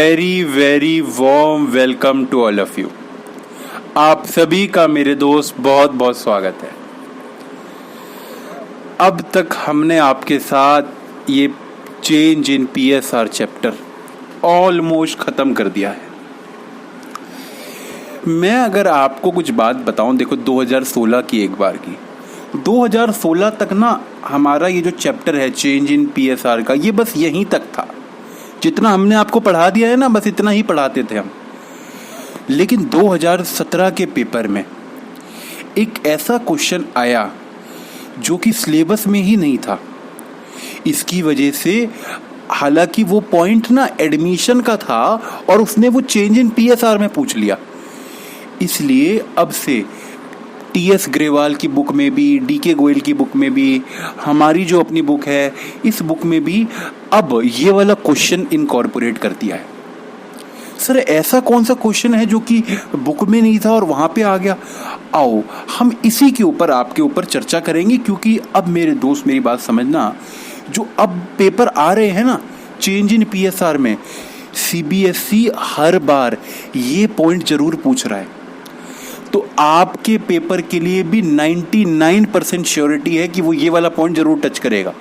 Very very warm welcome to all of you. आप सभी का मेरे दोस्त बहुत बहुत स्वागत है। अब तक हमने आपके साथ ये change in PSR chapter almost ख़त्म कर दिया है। मैं अगर आपको कुछ बात बताऊं, देखो 2016 की एक बार की 2016 तक ना हमारा ये जो चैप्टर है चेंज इन PSR का, ये बस यहीं तक था। जितना हमने आपको पढ़ा दिया है ना, बस इतना ही पढ़ाते थे हम। लेकिन 2017 के पेपर में एक ऐसा क्वेश्चन आया जो कि सिलेबस में ही नहीं था। इसकी वजह से, हालांकि वो पॉइंट ना एडमिशन का था और उसने वो चेंज इन PSR में पूछ लिया, इसलिए अब से TS ग्रेवाल की बुक में भी, DK गोयल की बुक में भी, हमारी जो अपनी बुक है इस बुक में भी अब ये वाला क्वेश्चन इनकॉर्पोरेट कर दिया है। सर ऐसा कौन सा क्वेश्चन है जो कि बुक में नहीं था और वहाँ पे आ गया? आओ हम इसी के ऊपर आपके ऊपर चर्चा करेंगे, क्योंकि अब मेरे दोस्त मेरी बात समझना, जो अब पेपर आ रहे हैं ना चेंज इन PSR में, CBSE हर बार ये पॉइंट जरूर पूछ रहा है। तो आपके पेपर के लिए भी 99% श्योरिटी है कि वो ये वाला पॉइंट जरूर टच करेगा।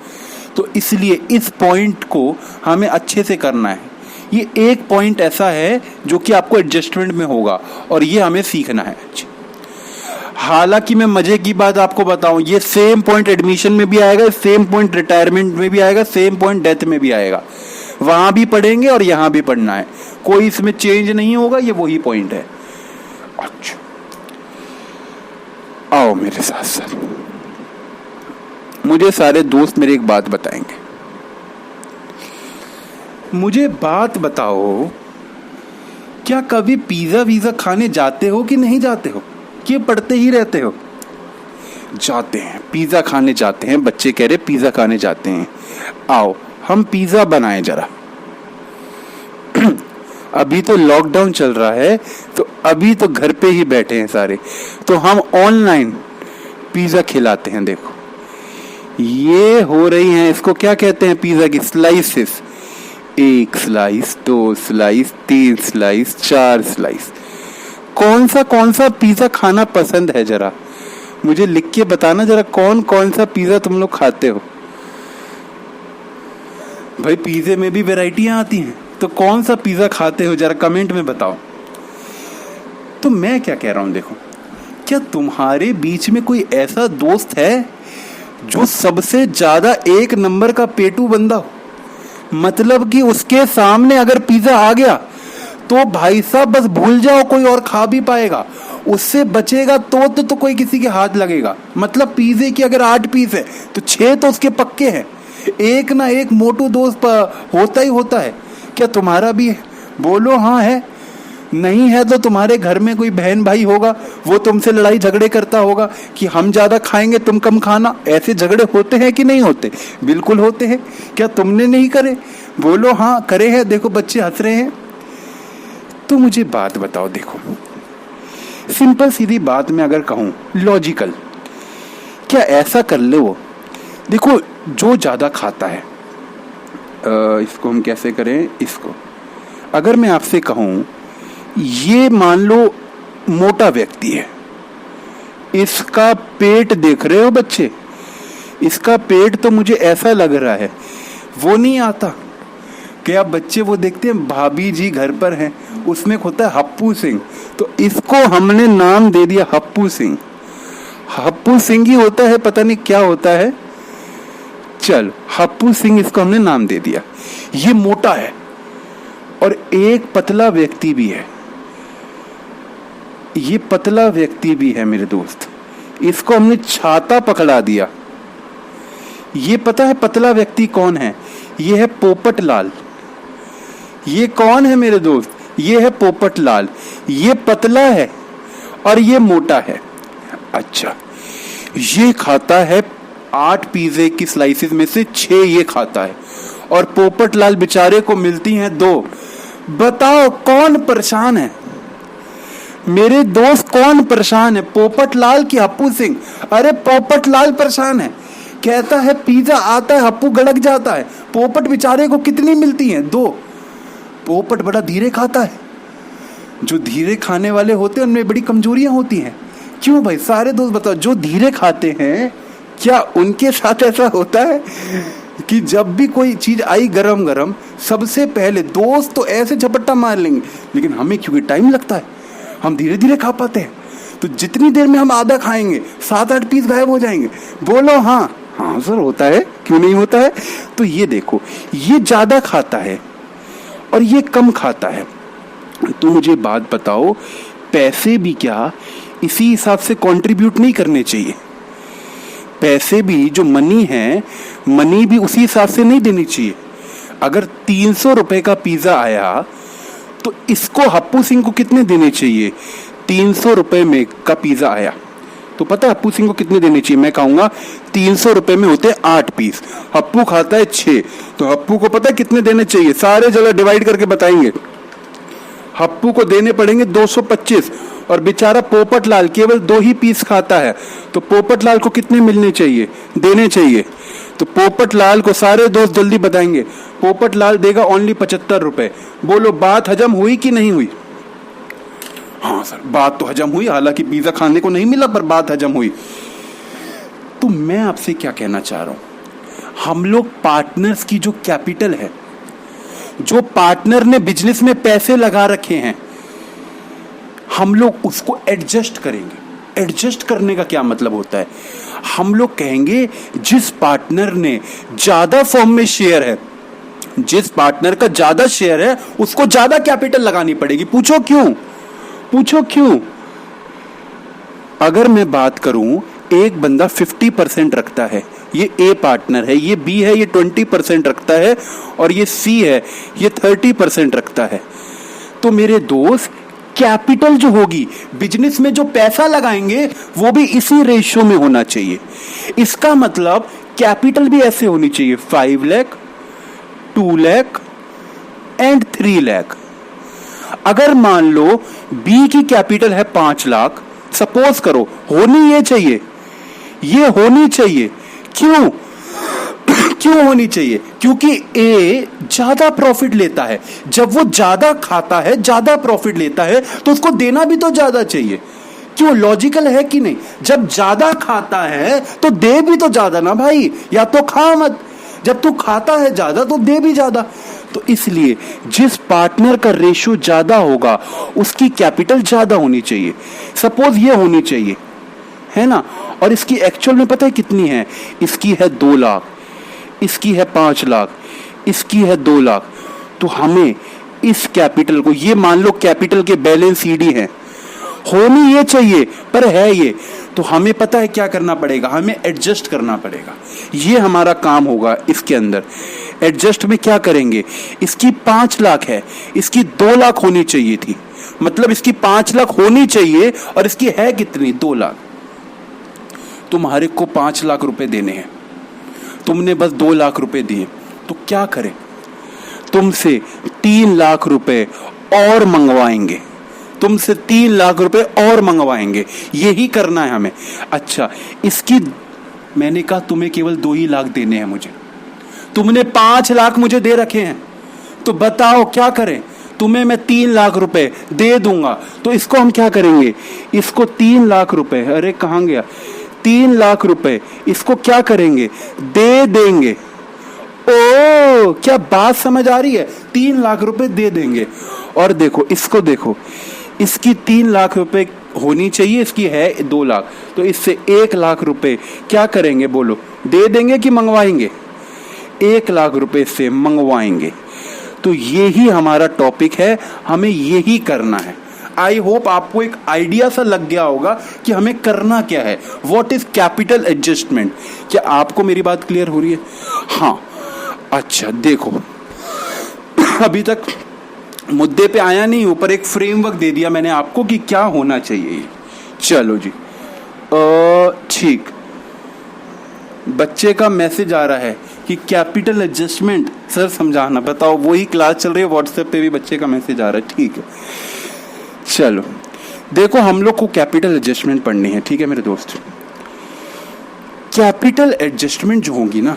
तो इसलिए इस पॉइंट को हमें अच्छे से करना है। ये एक पॉइंट ऐसा है जो कि आपको एडजस्टमेंट में होगा और ये हमें सीखना है। हालांकि मैं मजे की बात आपको बताऊं, ये सेम पॉइंट एडमिशन में भी आएगा, सेम पॉइंट रिटायरमेंट में भी आएगा, सेम पॉइंट डेथ में भी आएगा। वहां भी पढ़ेंगे और यहां भी पढ़ना है, कोई इसमें चेंज नहीं होगा, ये वही पॉइंट है। अच्छा आओ मेरे साथ सर। मुझे सारे दोस्त मेरे एक बात बताएंगे। मुझे बात बताओ, क्या कभी पिज्जा वीजा खाने जाते हो कि नहीं जाते हो, कि पढ़ते ही रहते हो? जाते हैं, पिज्जा खाने जाते हैं। बच्चे कह रहे पिज्जा खाने जाते हैं। आओ हम पिज्जा बनाएं जरा। अभी तो लॉकडाउन चल रहा है, तो अभी तो घर पे ही बैठे हैं सारे, तो हम ऑनलाइन पिज्जा खिलाते हैं। देखो ये हो रही हैं, इसको क्या कहते हैं पिज्जा की slices. 1 slice, 2 slice, 3 slice, 4 slice. कौन सा पिज्जा खाना पसंद है, जरा मुझे लिख के बताना जरा, कौन सा पिज्जा तुम लोग खाते हो? भाई पिज्जे में भी वैरायटियां आती हैं, तो कौन सा पिज्जा खाते हो जरा कमेंट में बताओ। तो मैं क्या कह रहा हूं, देखो क्या तुम्हारे बीच में कोई ऐसा दोस्त है जो सबसे ज्यादा 1 नंबर का पेटू बंदा हो? मतलब कि उसके सामने अगर पिज्जा आ गया तो भाई साहब बस भूल जाओ कोई और खा भी पाएगा, उससे बचेगा तो कोई किसी के हाथ लगेगा। मतलब पिज्जे की अगर 8 पीस है तो 6 तो उसके पक्के हैं। एक ना एक मोटू दोस्त होता ही होता है। क्या तुम्हारा भी है? बोलो हाँ है। नहीं है तो तुम्हारे घर में कोई बहन भाई होगा, वो तुमसे लड़ाई झगड़े करता होगा कि हम ज्यादा खाएंगे तुम कम खाना। ऐसे झगड़े होते हैं कि नहीं होते? बिल्कुल होते हैं। क्या तुमने नहीं करे? बोलो हाँ करे हैं। देखो बच्चे हंस रहे हैं। तो मुझे बात बताओ, देखो सिंपल सीधी बात में अगर कहूं, लॉजिकल, क्या ऐसा कर ले वो, देखो जो ज्यादा खाता है, इसको हम कैसे करें, इसको अगर मैं आपसे कहूं, ये मान लो मोटा व्यक्ति है, इसका पेट देख रहे हो बच्चे, इसका पेट तो मुझे ऐसा लग रहा है, वो नहीं आता क्या बच्चे, वो देखते हैं भाभी जी घर पर हैं, उसमें होता है हप्पू सिंह, तो इसको हमने नाम दे दिया हप्पू सिंह। हप्पू सिंह ही होता है, पता नहीं क्या होता है, चल हप्पू सिंह इसको हमने नाम दे दिया। ये मोटा है और एक पतला व्यक्ति भी है, ये पतला व्यक्ति भी है मेरे दोस्त, इसको हमने छाता पकड़ा दिया। ये पता है पतला व्यक्ति कौन है? ये है पोपट लाल। ये कौन है मेरे दोस्त? ये है पोपट लाल। ये पतला है और ये मोटा है। अच्छा, ये खाता है 8 पिज्जे की स्लाइसेस में से 6 ये खाता है और पोपट लाल बेचारे को मिलती हैं 2। बताओ कौन परेशान है मेरे दोस्त? कौन परेशान है, पोपट लाल की हप्पू सिंह? अरे पोपट लाल परेशान है, कहता है पिज्जा आता है, हप्पू गड़क जाता है। पोपट बेचारे को कितनी मिलती हैं? 2। पोपट बड़ा धीरे खाता है। जो धीरे खाने वाले होते हैं उनमें बड़ी कमजोरियां होती हैं। क्यों भाई, सारे दोस्त बताओ, जो धीरे खाते हैं क्या उनके साथ ऐसा होता है कि जब भी कोई चीज आई गरम गरम सबसे पहले दोस्त तो ऐसे झपट्टा मार लेंगे, लेकिन हमें क्योंकि टाइम लगता है हम धीरे धीरे खा पाते हैं, तो जितनी देर में हम आधा खाएंगे 7-8 पीस गायब हो जाएंगे। बोलो हाँ। हाँ सर होता है, क्यों नहीं होता है। तो ये देखो, ये ज्यादा खाता है और ये कम खाता है। तो मुझे बात बताओ, पैसे भी क्या इसी हिसाब से कंट्रीब्यूट नहीं करने चाहिए? पैसे भी जो मनी है, मनी भी उसी हिसाब से नहीं देनी चाहिए। अगर 300 रुपए का पिज्जा आया तो इसको हप्पू सिंह को कितने देने चाहिए? 300 रुपए में का पिज्जा आया तो पता है हप्पू सिंह को कितने देने चाहिए? मैं कहूंगा 300 रुपए में होते हैं 8 पीस, हप्पू खाता है 6, तो हप्पू को पता है कितने देने चाहिए? सारे जगह डिवाइड करके बताएंगे। हप्पू को देने पड़ेंगे 225 और बेचारा पोपट लाल केवल 2 ही पीस खाता है, तो पोपट लाल को कितने मिलने चाहिए, देने चाहिए? तो पोपट लाल को सारे दोस्त जल्दी बताएंगे, पोपट लाल देगा ओनली 75 रुपए। बोलो बात हजम हुई कि नहीं हुई? हाँ सर बात तो हजम हुई, हालांकि पिज्जा खाने को नहीं मिला पर बात हजम हुई। तो मैं आपसे क्या कहना चाह रहा हूं, हम लोग पार्टनर्स की जो कैपिटल है, जो पार्टनर ने बिजनेस में पैसे लगा रखे हैं, हम लोग उसको एडजस्ट करेंगे। एडजस्ट करने का क्या मतलब होता है? हम लोग कहेंगे जिस पार्टनर ने ज्यादा फर्म में शेयर है, जिस पार्टनर का ज्यादा शेयर है उसको ज्यादा कैपिटल लगानी पड़ेगी। पूछो क्यों? पूछो क्यों? अगर मैं बात करूं, एक बंदा 50% रखता है, ये ए पार्टनर है, ये बी है, ये 20% रखता है, और ये सी है, ये 30% रखता है, तो मेरे दोस्त कैपिटल जो होगी बिजनेस में, जो पैसा लगाएंगे वो भी इसी रेशियो में होना चाहिए। इसका मतलब कैपिटल भी ऐसे होनी चाहिए 5 लाख, 2 लाख एंड 3 लाख। अगर मान लो बी की कैपिटल है 5 लाख, सपोज करो, होनी ये चाहिए, ये होनी चाहिए। क्यों? क्यों होनी चाहिए? क्योंकि ए ज्यादा प्रॉफिट लेता है। जब वो ज्यादा खाता है, ज्यादा प्रॉफिट लेता है, तो उसको देना भी तो ज्यादा चाहिए। क्यों? लॉजिकल है कि नहीं? जब ज्यादा खाता है तो दे भी तो ज्यादा ना भाई, या तो खा मत। जब तू खाता है ज्यादा तो दे भी ज्यादा। तो इसलिए जिस पार्टनर का रेशियो ज्यादा होगा उसकी कैपिटल ज्यादा होनी चाहिए। सपोज ये होनी चाहिए, है ना, और इसकी एक्चुअल में पता है कितनी है? इसकी है 2 लाख, इसकी है 5 लाख, इसकी है 2 लाख। तो हमें इस कैपिटल को, ये मान लो कैपिटल के बैलेंस सीडी है, होनी ये चाहिए पर है ये, तो हमें पता है क्या करना पड़ेगा? हमें एडजस्ट करना पड़ेगा। ये हमारा काम होगा इसके अंदर। एडजस्ट में क्या करेंगे? इसकी 5 लाख है, इसकी 2 लाख होनी चाहिए थी, मतलब इसकी 5 लाख होनी चाहिए और इसकी है कितनी? 2 लाख। तुम्हारे को 5 लाख रुपए देने हैं, तुमने बस 2 लाख रुपए दिए, तो क्या करें? तुमसे 3 लाख रुपए और मंगवाएंगे, तुमसे 3 लाख रुपए और मंगवाएंगे। यही करना है हमें। अच्छा, इसकी मैंने कहा तुम्हें केवल 2 ही लाख देने हैं मुझे, तुमने 5 लाख मुझे दे रखे हैं, तो बताओ क्या करें? तुम्हें मैं 3 लाख रुपए दे दूंगा, तो इसको हम क्या करेंगे? इसको 3 लाख रुपए, अरे कहां गया? 3 लाख रुपए इसको क्या करेंगे? दे देंगे। ओ, क्या बात समझ आ रही है? 3 लाख रुपए दे देंगे। और देखो इसको, देखो इसकी 3 लाख रुपए होनी चाहिए, इसकी है 2 लाख, तो इससे 1 लाख रुपए क्या करेंगे? बोलो, दे देंगे कि मंगवाएंगे? 1 लाख रुपए से मंगवाएंगे। तो यही हमारा टॉपिक है, हमें यही करना है। आई होप आपको एक आइडिया सा लग गया होगा कि हमें करना क्या है। What is capital adjustment? क्या आपको मेरी बात क्लियर हो रही है? हाँ, अच्छा देखो, अभी तक मुद्दे पे आया नहीं हूं, पर एक फ्रेमवर्क दे दिया मैंने आपको कि क्या होना चाहिए। चलो जी, ठीक, बच्चे का मैसेज आ रहा है कि कैपिटल एडजस्टमेंट सर समझाना। बताओ, वही क्लास चल रही है, व्हाट्सएप पे भी बच्चे का मैसेज आ रहा है। ठीक है, चलो देखो, हम लोग को कैपिटल एडजस्टमेंट पढ़नी है, ठीक है मेरे दोस्त। कैपिटल एडजस्टमेंट जो होगी ना,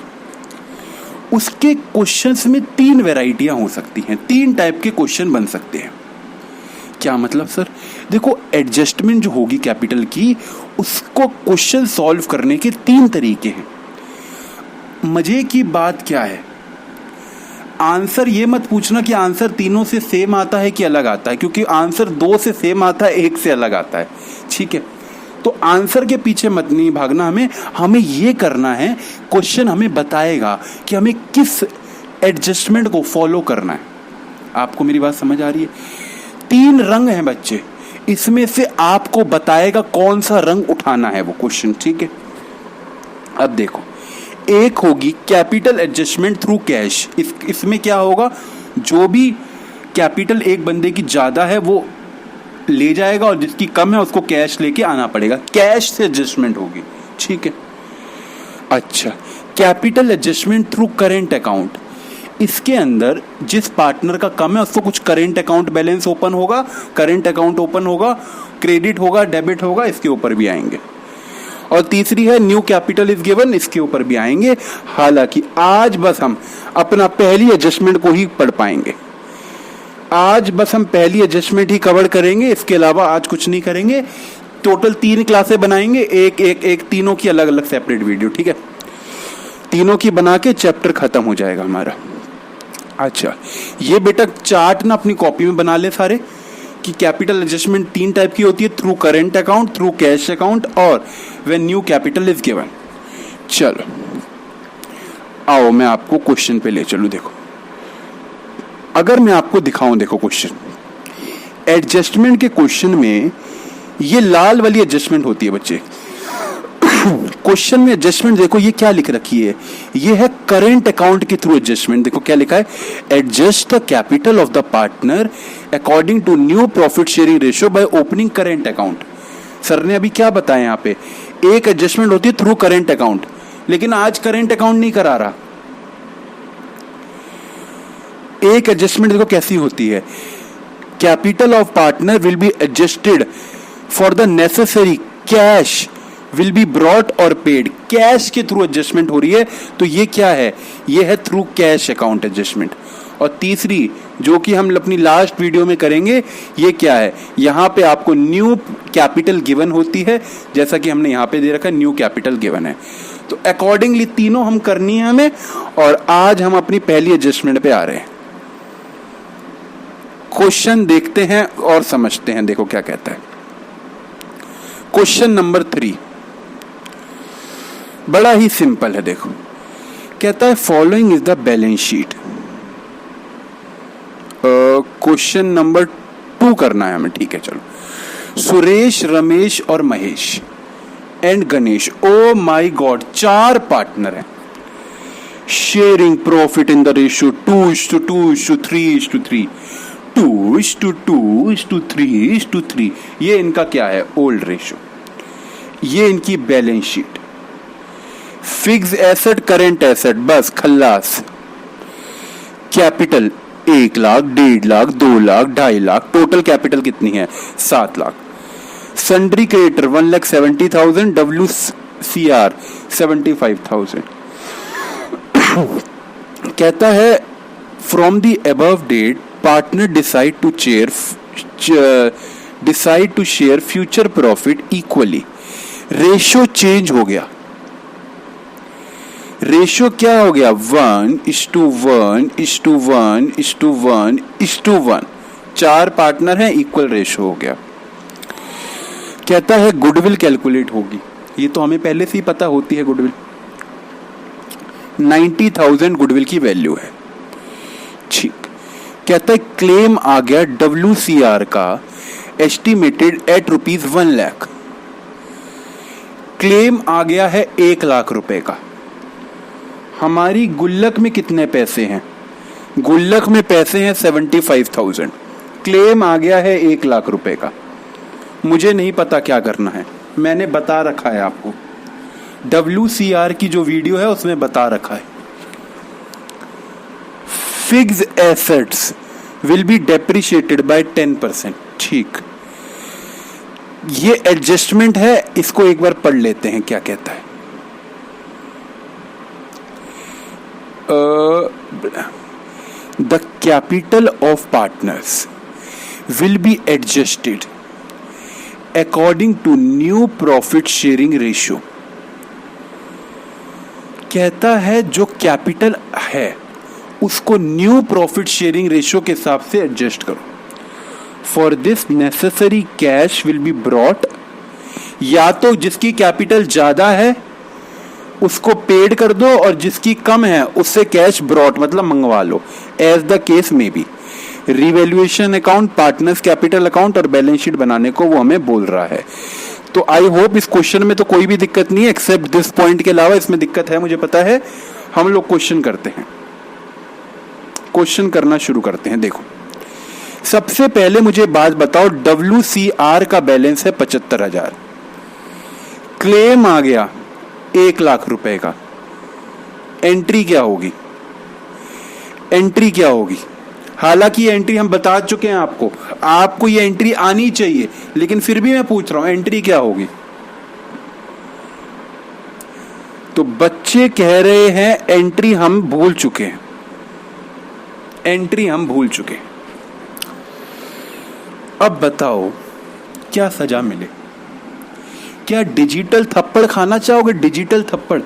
उसके क्वेश्चंस में 3 वैरायटियां हो सकती हैं, 3 टाइप के क्वेश्चन बन सकते हैं। क्या मतलब सर? देखो, एडजस्टमेंट जो होगी कैपिटल की, उसको क्वेश्चन सॉल्व करने के 3 तरीके हैं। मजे की बात क्या है, आंसर ये मत पूछना कि आंसर तीनों से सेम आता है कि अलग आता है, क्योंकि आंसर 2 से सेम आता है, 1 से अलग आता है। ठीक है, तो आंसर के पीछे मत नहीं भागना, हमें ये करना है, क्वेश्चन हमें बताएगा कि हमें किस एडजस्टमेंट को फॉलो करना है। आपको मेरी बात समझ आ रही है? 3 रंग हैं बच्चे, इसमें से आपको बताएगा कौन सा रंग उठाना है वो क्वेश्चन। ठीक है, अब देखो, एक होगी कैपिटल एडजस्टमेंट थ्रू कैश। इसमें क्या होगा, जो भी कैपिटल एक बंदे की ज्यादा है वो ले जाएगा और जिसकी कम है उसको कैश लेके आना पड़ेगा, कैश से एडजस्टमेंट होगी। ठीक है, अच्छा, capital adjustment through current account, इसके अंदर जिस पार्टनर का कम है उसको कुछ करेंट अकाउंट बैलेंस ओपन होगा, करेंट अकाउंट ओपन होगा, क्रेडिट होगा, डेबिट होगा, इसके ऊपर भी आएंगे। और तीसरी है न्यू कैपिटल इज गिवन, इसके ऊपर भी आएंगे। हालांकि आज बस हम अपना पहली एडजस्टमेंट को ही पढ़ पाएंगे, आज बस हम पहली एडजस्टमेंट ही कवर करेंगे, इसके अलावा आज कुछ नहीं करेंगे। टोटल 3 क्लासें बनाएंगे, एक तीनों की अलग अलग सेपरेट वीडियो। ठीक है, तीनों की बना के चैप्टर खत्म हो जाएगा हमारा। अच्छा, ये बेटा चार्ट ना अपनी कॉपी में बना ले सारे, कि कैपिटल एडजस्टमेंट 3 टाइप की होती है, through current account, through cash account और when new capital is given. चलो आओ मैं आपको क्वेश्चन पे ले चलूं। देखो, अगर मैं आपको दिखाऊं, देखो क्वेश्चन, एडजस्टमेंट के क्वेश्चन में ये लाल वाली एडजस्टमेंट होती है बच्चे। क्वेश्चन में एडजस्टमेंट देखो, ये क्या लिख रखी है, ये है करेंट अकाउंट के थ्रू एडजस्टमेंट। देखो क्या लिखा है, adjust the capital of the partner according to new profit sharing ratio by opening current account. Sir ने अभी क्या बताया, यहाँ पे एक एडजस्टमेंट होती है थ्रू करेंट अकाउंट, लेकिन आज करेंट अकाउंट नहीं करा रहा। एक एडजस्टमेंट देखो कैसी होती है, capital of partner will be adjusted for the necessary cash will be brought और पेड। कैश के थ्रू एडजस्टमेंट हो रही है, तो ये क्या है, ये है थ्रू कैश अकाउंट एडजस्टमेंट। और तीसरी जो कि हम अपनी लास्ट वीडियो में करेंगे, ये क्या है, यहाँ पे आपको न्यू कैपिटल गिवन होती है, जैसा कि हमने यहाँ पे दे रखा है न्यू कैपिटल गिवन है। तो अकॉर्डिंगली तीनों हम करनी है हमें, और आज हम अपनी पहली एडजस्टमेंट पे आ रहे हैं। क्वेश्चन देखते हैं और समझते हैं। देखो क्या कहता है क्वेश्चन नंबर 3, बड़ा ही सिंपल है। देखो कहता है following is the balance sheet. Question number 2 करना है हमें, ठीक है चलो। सुरेश, रमेश और Mahesh and Ganesh, oh my God, 4 partner हैं, sharing profit in the ratio 2:2:3:3, 2:2:3:3। ये इनका क्या है, ओल्ड रेशियो। ये इनकी balance sheet. Fixed asset, current asset, बस खल्लास। Capital 1 lakh, 1.5 lakh, 2 lakh, 2.5 lakh, total capital कितनी है, 7 लाख। Sundry creditor 1,70,000, WCR 75,000। कहता है from the above date partner decide to share future profit equally. Ratio change हो गया, रेशियो क्या हो गया, 1:1:1:1:1:1। 4 पार्टनर हैं, इक्वल रेशियो हो गया। कहता है गुडविल कैलकुलेट होगी, ये तो हमें पहले से ही पता होती है। गुडविल 90,000 गुडविल की वैल्यू है, ठीक। कहता है क्लेम आ गया WCR का एस्टिमेटेड एट ₹1 लाख। क्लेम आ गया है 1 लाख रुपए का। हमारी गुल्लक में कितने पैसे हैं, गुल्लक में पैसे हैं 75,000। क्लेम आ गया है 1 लाख रुपए का। मुझे नहीं पता क्या करना है, मैंने बता रखा है आपको, WCR की जो वीडियो है उसमें बता रखा है। Fixed assets will be depreciated by 10%, ठीक। ये एडजस्टमेंट है, इसको एक बार पढ़ लेते हैं क्या कहता है। The capital of partners will be adjusted according to new profit sharing ratio. कहता है जो कैपिटल है उसको न्यू प्रॉफिट शेयरिंग रेशियो के हिसाब से एडजस्ट करो। For this necessary cash will be brought, या तो जिसकी कैपिटल ज्यादा है उसको पेड कर दो और जिसकी कम है उससे कैश ब्रॉट मतलब मंगवा लो, as the case may be. Revaluation account, partners capital account और बैलेंस शीट बनाने को वो हमें बोल रहा है। तो आई होप इस क्वेश्चन में तो कोई भी दिक्कत नहीं है एक्सेप्ट दिस पॉइंट के अलावा इसमें दिक्कत है, मुझे पता है। हम लोग क्वेश्चन करते हैं, क्वेश्चन करना शुरू करते हैं। देखो सबसे पहले मुझे बात बताओ, WCR का बैलेंस है 75,000, क्लेम आ गया 1 लाख रुपए का, एंट्री क्या होगी? एंट्री क्या होगी? हालांकि ये एंट्री हम बता चुके हैं आपको ये एंट्री आनी चाहिए, लेकिन फिर भी मैं पूछ रहा हूं एंट्री क्या होगी। तो बच्चे कह रहे हैं एंट्री हम भूल चुके हैं, एंट्री हम भूल चुके। अब बताओ क्या सजा मिले? क्या डिजिटल थप्पड़ खाना चाहोगे? डिजिटल थप्पड़,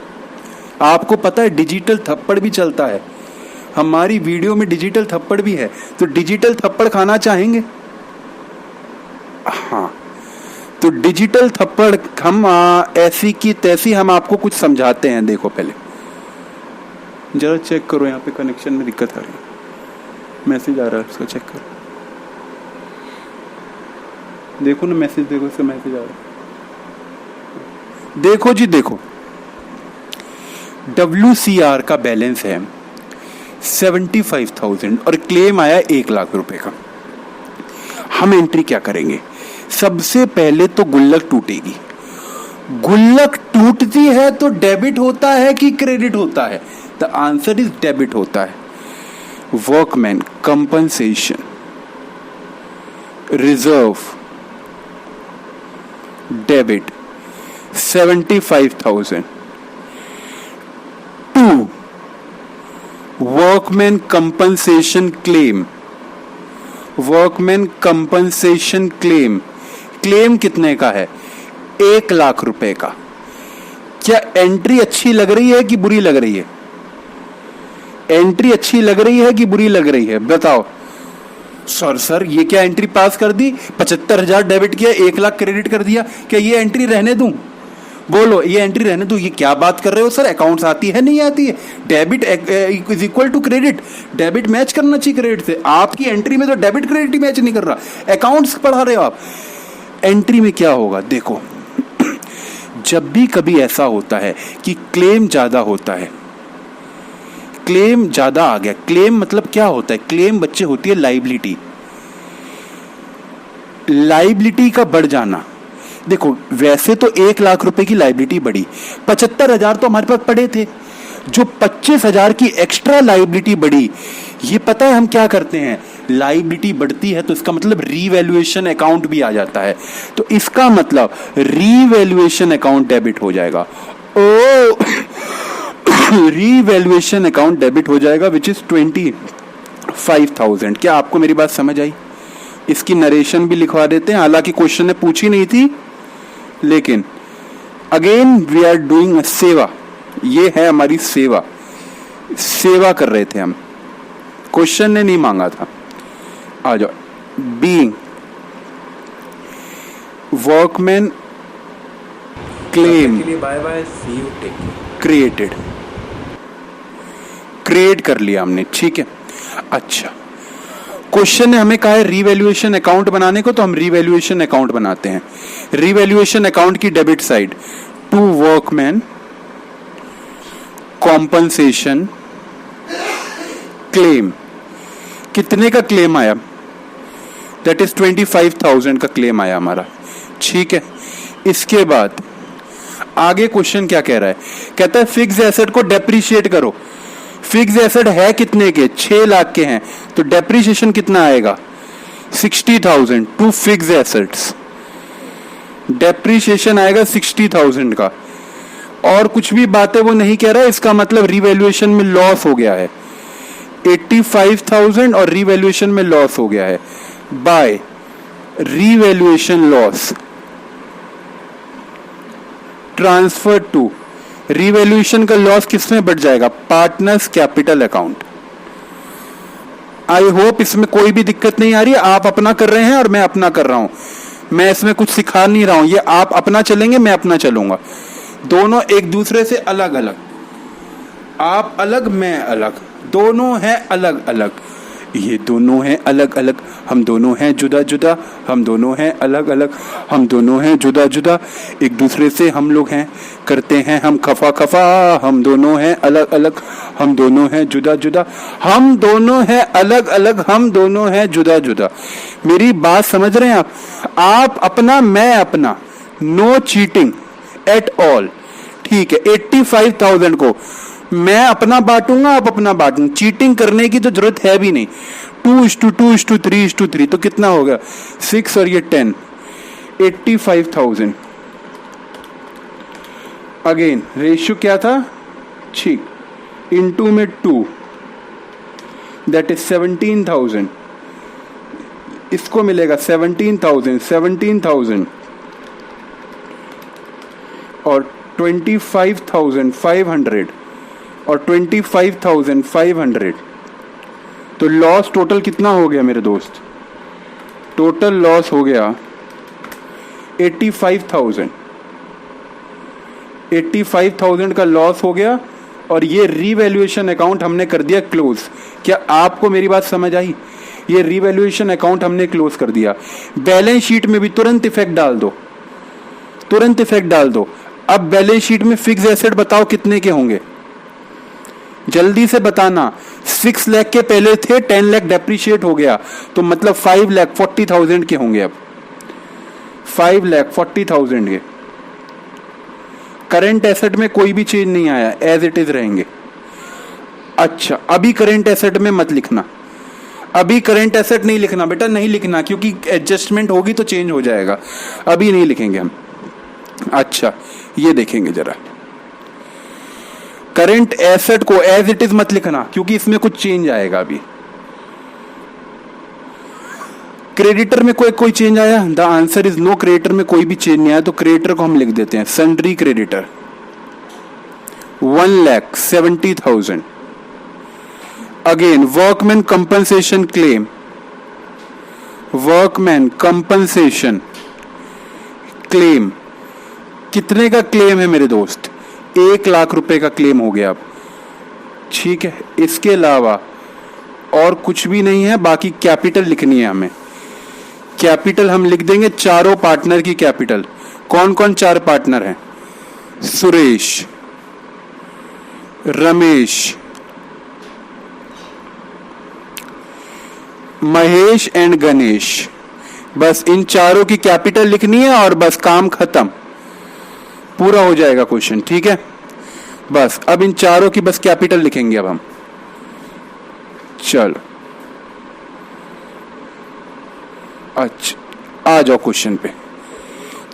आपको पता है डिजिटल थप्पड़ भी चलता है, हमारी वीडियो में डिजिटल थप्पड़ भी है। तो डिजिटल थप्पड़ खाना चाहेंगे? हाँ, तो डिजिटल थप्पड़ हम ऐसी की तैसी हम आपको कुछ समझाते हैं। देखो पहले जरा चेक करो, यहाँ पे कनेक्शन में दिक्कत आ रही है, मैसेज आ रहा है, उसको चेक करो। देखो ना मैसेज, देखो उसका मैसेज आ रहा है, देखो जी देखो। WCR का बैलेंस है 75,000 और क्लेम आया 1 लाख रुपए का। हम एंट्री क्या करेंगे? सबसे पहले तो गुल्लक टूटेगी। गुल्लक टूटती है तो डेबिट होता है कि क्रेडिट होता है? द आंसर इज डेबिट होता है। Workman compensation reserve debit 75,000 to workman compensation claim. Workman compensation claim, claim कितने का है? 1 लाख रुपए का। क्या एंट्री अच्छी लग रही है कि बुरी लग रही है? एंट्री अच्छी लग रही है कि बुरी लग रही है? बताओ। सर ये क्या एंट्री पास कर दी? 75,000 डेबिट किया, 1 लाख क्रेडिट कर दिया, क्या ये एंट्री रहने दूं? बोलो ये एंट्री रहने दो? ये क्या बात कर रहे हो सर? अकाउंट्स आती है नहीं आती है? Debit is equal to credit, debit match करना चाहिए क्रेडिट से। आपकी एंट्री में तो डेबिट क्रेडिट ही मैच नहीं कर रहा, अकाउंट्स पढ़ा रहे हो आप। एंट्री में क्या होगा? देखो जब भी कभी ऐसा होता है कि क्लेम ज्यादा होता है, क्लेम ज्यादा आ गया, क्लेम मतलब क्या होता है? क्लेम बच्चे होती है लाइबिलिटी, लाइबिलिटी का बढ़ जाना। देखो वैसे तो 1 लाख रुपए की लाइबिलिटी बढ़ी, 75,000 तो हमारे पास पड़े थे, जो 25,000 की एक्स्ट्रा लाइबिलिटी बढ़ी। ये पता है हम क्या करते हैं? लाइबिलिटी बढ़ती है तो इसका मतलब रीवैल्यूएशन अकाउंट भी आ जाता है, तो इसका मतलब रीवैल्यूएशन अकाउंट डेबिट हो जाएगा। ओ रीवैल्यूएशन अकाउंट डेबिट हो जाएगा विच इज 25,000। क्या आपको मेरी बात समझ आई? इसकी नरेशन भी लिखवा देते हैं, हालांकि क्वेश्चन ने पूछी नहीं थी, लेकिन अगेन वी आर डूइंग सेवा, ये है हमारी सेवा, सेवा कर रहे थे हम, क्वेश्चन ने नहीं मांगा था। आ जाओ। Being workman claim bye bye, see you, take care. Created, create कर लिया हमने, ठीक है। अच्छा, क्वेश्चन ने हमें कहा है रीवैल्यूएशन अकाउंट बनाने को, तो हम रीवैल्यूएशन अकाउंट बनाते हैं। रीवैल्यूएशन अकाउंट की debit side to workman compensation claim. कितने का क्लेम आया? दैट इज 25,000 का क्लेम आया हमारा, ठीक है। इसके बाद आगे क्वेश्चन क्या कह रहा है? कहता है फिक्स एसेट को डेप्रिशिएट करो। फिक्स एसेट है कितने के? 6 लाख के हैं, तो डेप्रिसिएशन कितना आएगा? 60,000 टू फिक्स एसेट्स। डेप्रिसिएशन आएगा 60,000 का, और कुछ भी बातें वो नहीं कह रहा है, इसका मतलब रिवैल्यूएशन में लॉस हो गया है। 85,000 और रिवैल्यूएशन में लॉस हो गया है by revaluation loss transfer to. Revaluation का लॉस किसमें बढ़ जाएगा? Partners capital account. I hope इसमें कोई भी दिक्कत नहीं आ रही है। आप अपना कर रहे हैं और मैं अपना कर रहा हूं। मैं इसमें कुछ सिखा नहीं रहा हूं, ये आप अपना चलेंगे, मैं अपना चलूंगा। दोनों एक दूसरे से अलग अलग, आप अलग मैं अलग, दोनों हैं अलग अलग, ये दोनों हैं अलग अलग, हम दोनों हैं जुदा जुदा, हम दोनों हैं अलग अलग, हम दोनों हैं जुदा जुदा, एक दूसरे से हम लोग हैं करते हैं हम खफा खफा, हम दोनों हैं अलग अलग, हम दोनों हैं जुदा जुदा, हम दोनों हैं अलग अलग, हम दोनों हैं जुदा जुदा। मेरी बात समझ रहे हैं आप अपना मैं अपना, नो चीटिंग एट ऑल। ठीक है, 85,000 को मैं अपना बांटूंगा, आप अपना बांटूंगा, चीटिंग करने की तो जरूरत है भी नहीं। 2:2:3:3 तो कितना हो गया? 6 और ये 10, 85,000। अगेन रेशियो क्या था? 6 इंटू में 2, दैट इज 17,000। इसको मिलेगा 17,000 और 25,500 और 25,500। तो लॉस टोटल कितना हो गया मेरे दोस्त? टोटल लॉस हो गया 85,000। 85,000 का लॉस हो गया और ये रीवैल्यूएशन अकाउंट हमने कर दिया क्लोज। क्या आपको मेरी बात समझ आई? ये रीवैल्यूएशन अकाउंट हमने क्लोज कर दिया। बैलेंस शीट में भी तुरंत इफेक्ट डाल दो, तुरंत इफेक्ट डाल दो। अब बैलेंस शीट में फिक्स एसेट बताओ कितने के होंगे, जल्दी से बताना। 6 लाख के पहले थे, 10 लाख डेप्रिशिएट हो गया, तो मतलब 5,40,000 के होंगे। अब 5,40,000 के। करंट एसेट में कोई भी चेंज नहीं आया, एज इट इज रहेंगे। अच्छा, अभी करंट एसेट में मत लिखना, अभी करंट एसेट नहीं लिखना बेटा, नहीं लिखना, क्योंकि एडजस्टमेंट होगी तो चेंज हो जाएगा। अभी नहीं लिखेंगे हम। अच्छा, ये देखेंगे जरा, करंट एसेट को एज इट इज मत लिखना, क्योंकि इसमें कुछ चेंज आएगा अभी। क्रेडिटर में कोई चेंज आया? The answer is no, creditor में कोई भी चेंज नहीं आया, तो क्रेडिटर को हम लिख देते हैं sundry creditor 1,70,000। Again workman compensation claim, workman compensation claim कितने का क्लेम है मेरे दोस्त? 1 लाख रुपए का क्लेम हो गया अब। ठीक है, इसके अलावा और कुछ भी नहीं है। बाकी कैपिटल लिखनी है हमें। कैपिटल हम लिख देंगे चारों पार्टनर की कैपिटल। कौन कौन 4 पार्टनर हैं? सुरेश, रमेश, महेश एंड गणेश। बस इन चारों की कैपिटल लिखनी है और बस काम खत्म, पूरा हो जाएगा क्वेश्चन। ठीक है, बस अब इन चारों की बस कैपिटल लिखेंगे अब हम। चलो, अच्छा आ जाओ क्वेश्चन पे।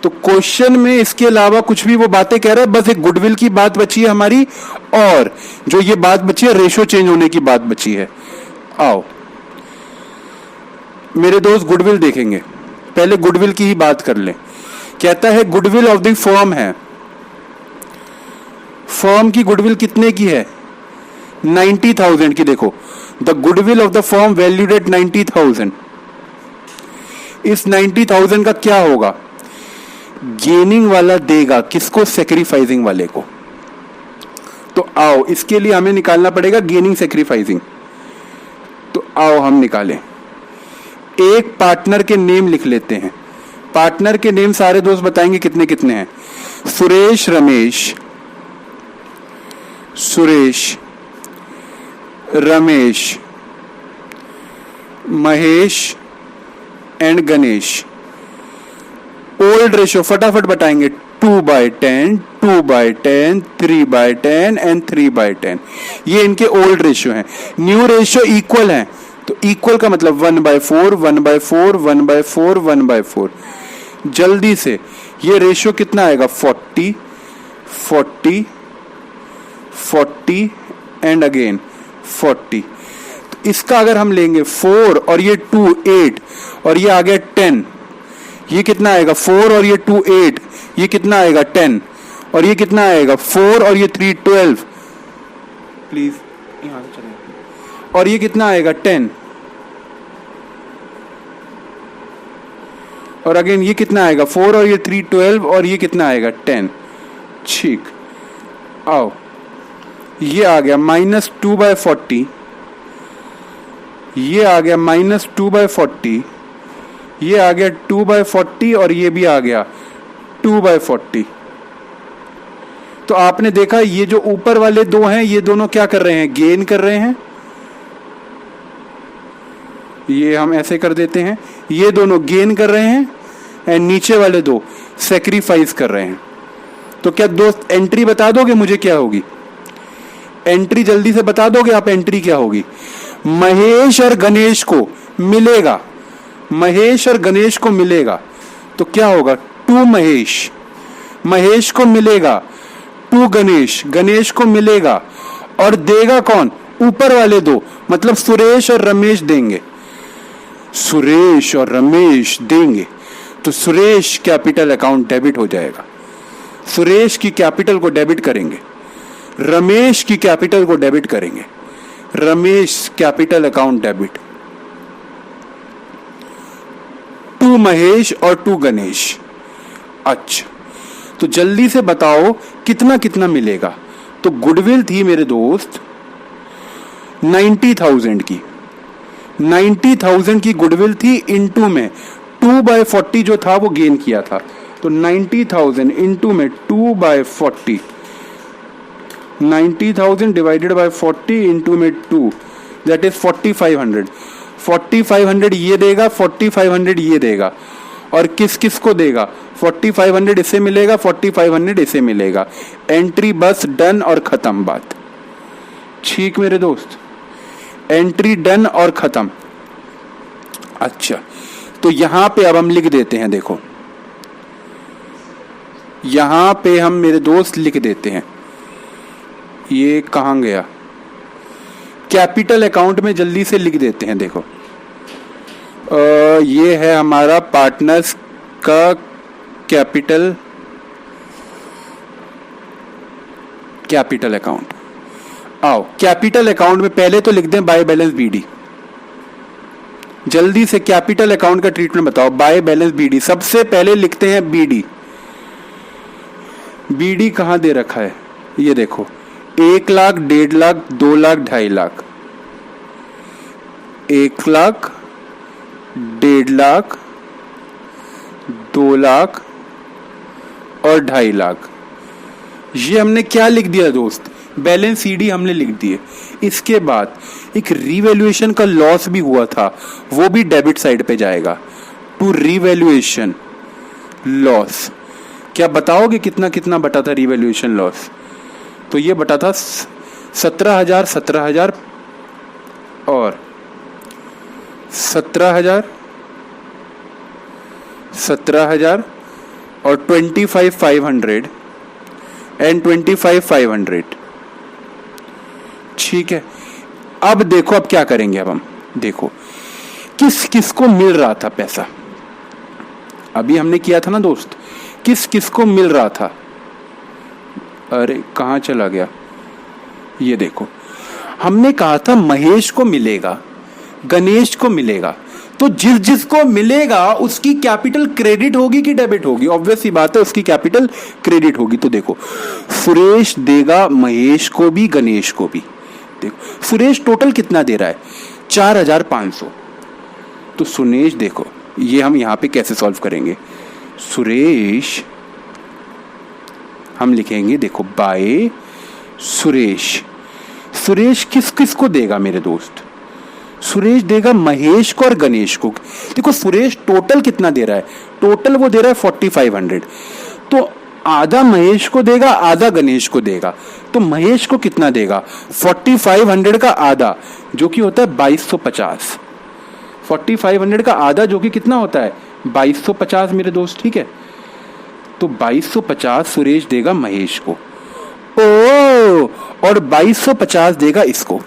तो क्वेश्चन में इसके अलावा कुछ भी वो बातें कह रहा है, बस एक गुडविल की बात बची है हमारी, और जो ये बात बची है रेशो चेंज होने की बात बची है। आओ मेरे दोस्त गुडविल देखेंगे, पहले गुडविल की ही बात कर ले। कहता है गुडविल ऑफ द फर्म है, फर्म की गुडविल कितने की है? 90,000 की। देखो, the goodwill of the firm valued at 90,000। इस 90,000 का क्या होगा? गेनिंग वाला देगा किसको? सेक्रीफाइसिंग वाले को। तो आओ इसके लिए हमें निकालना पड़ेगा गेनिंग सेक्रीफाइसिंग। तो आओ हम निकालें। एक पार्टनर के नेम लिख लेते हैं। पार्टनर के नेम सारे दोस्त बताएंगे कितने कितने हैं। Suresh, Ramesh, Suresh, Ramesh, Mahesh and Ganesh. Old ratio फटाफट बताएंगे। 2/10, 2/10, 3/10 एंड 3/10। ये इनके ओल्ड रेशियो हैं। न्यू रेशियो इक्वल है, तो इक्वल का मतलब 1/4, 1/4, 1/4, 1/4। जल्दी से ये रेशियो कितना आएगा? 40, 40, 40 एंड अगेन 40। तो इसका अगर हम लेंगे 4 और ये 2 8 और ये आ गया 10, ये कितना आएगा 4 और ये 2 8, ये कितना आएगा 10 और ये कितना आएगा 4 और ये 3 12, प्लीज यहां से चलें, और ये कितना आएगा 10 और अगेन ये कितना आएगा 4 और ये 3 12 और ये कितना आएगा 10। ठीक, आओ ये आ गया -2/40, ये आ गया -2/40, ये आ गया 2/40 और ये भी आ गया 2/40। तो आपने देखा ये जो ऊपर वाले दो हैं ये दोनों क्या कर रहे हैं, गेन कर रहे हैं। ये हम ऐसे कर देते हैं, ये दोनों गेन कर रहे हैं एंड नीचे वाले दो सेक्रीफाइस कर रहे हैं। तो क्या दोस्त एंट्री बता दोगे मुझे क्या होगी? एंट्री जल्दी से बता दोगे आप, एंट्री क्या होगी? महेश और गणेश को मिलेगा, महेश और गणेश को मिलेगा तो क्या होगा 2 महेश, महेश को मिलेगा 2 गणेश, गणेश को मिलेगा और देगा कौन? ऊपर वाले दो, मतलब सुरेश और रमेश देंगे, सुरेश और रमेश देंगे। तो सुरेश कैपिटल अकाउंट डेबिट हो जाएगा, सुरेश की कैपिटल को डेबिट करेंगे, रमेश की कैपिटल को डेबिट करेंगे, Ramesh capital account debit. 2 Mahesh और 2 गणेश। अच्छा, तो जल्दी से बताओ कितना कितना मिलेगा? तो गुडविल थी मेरे दोस्त 90,000 की, 90,000 की गुडविल थी, इनटू में 2/40 जो था वो गेन किया था। तो 90,000 इनटू में 2/40, 90,000 डिवाइडेड बाय 40 इनटू में 2, दैट इज 4500। 4500 ये देगा, 4500 ये देगा और किस किस को देगा? 4500 इसे मिलेगा, 4500 इसे मिलेगा। एंट्री बस डन और खत्म बात। ठीक मेरे दोस्त, एंट्री डन और खत्म। अच्छा, तो यहां पे अब हम लिख देते हैं, देखो यहां पे हम मेरे दोस्त लिख देते हैं, ये कहां गया? कैपिटल अकाउंट में जल्दी से लिख देते हैं। देखो ये है हमारा पार्टनर्स का कैपिटल अकाउंट। आओ कैपिटल अकाउंट में पहले तो लिख दें बाय बैलेंस बीडी। जल्दी से कैपिटल अकाउंट का ट्रीटमेंट बताओ। बाय बैलेंस बीडी, सबसे पहले लिखते हैं बीडी। बीडी कहां दे रखा है? ये देखो 1 लाख, 1.5 लाख, 2 लाख, 2.5 लाख, 1 लाख, 1.5 लाख, 2 लाख और 2.5 लाख। ये हमने क्या लिख दिया दोस्त? बैलेंस सीडी हमने लिख दिए। इसके बाद एक रीवैल्यूएशन का लॉस भी हुआ था, वो भी डेबिट साइड पे जाएगा। टू रीवैल्यूएशन लॉस, क्या बताओगे कितना कितना बटा था रीवैल्यूएशन लॉस? तो ये बटा था 17,000, 17,000 और 17,000, 17,000 और 25,500 एंड 25,500। ठीक है, अब देखो अब क्या करेंगे। अब हम देखो किस किस को मिल रहा था पैसा। अभी हमने किया था ना दोस्त, किस किस को मिल रहा था। अरे कहाँ चला गया? ये देखो हमने कहा था महेश को मिलेगा, गणेश को मिलेगा। तो जिस जिसको मिलेगा उसकी कैपिटल क्रेडिट होगी कि डेबिट होगी? ऑब्वियस सी बात है, उसकी कैपिटल क्रेडिट होगी। तो देखो सुरेश देगा महेश को भी, गणेश को भी। देखो सुरेश टोटल कितना दे रहा है? 4,500। तो सुरेश देखो, ये हम यहां पे कैसे सॉल्व करेंगे? सुरेश हम लिखेंगे, देखो बाय सुरेश। सुरेश किस किस को देगा मेरे दोस्त? सुरेश देगा महेश को और गणेश को। देखो सुरेश टोटल कितना दे रहा है? टोटल वो दे रहा है 4,500। तो आधा महेश को देगा, आधा गणेश को देगा। तो महेश को कितना देगा? 4,500 का आधा, जो कि होता है 2,250। 4,500 का आधा जो कि कितना होता है? 2,250 मेरे दोस्त। ठीक है, तो 2250 सुरेश देगा महेश को, ओ, और 2250 देगा इसको।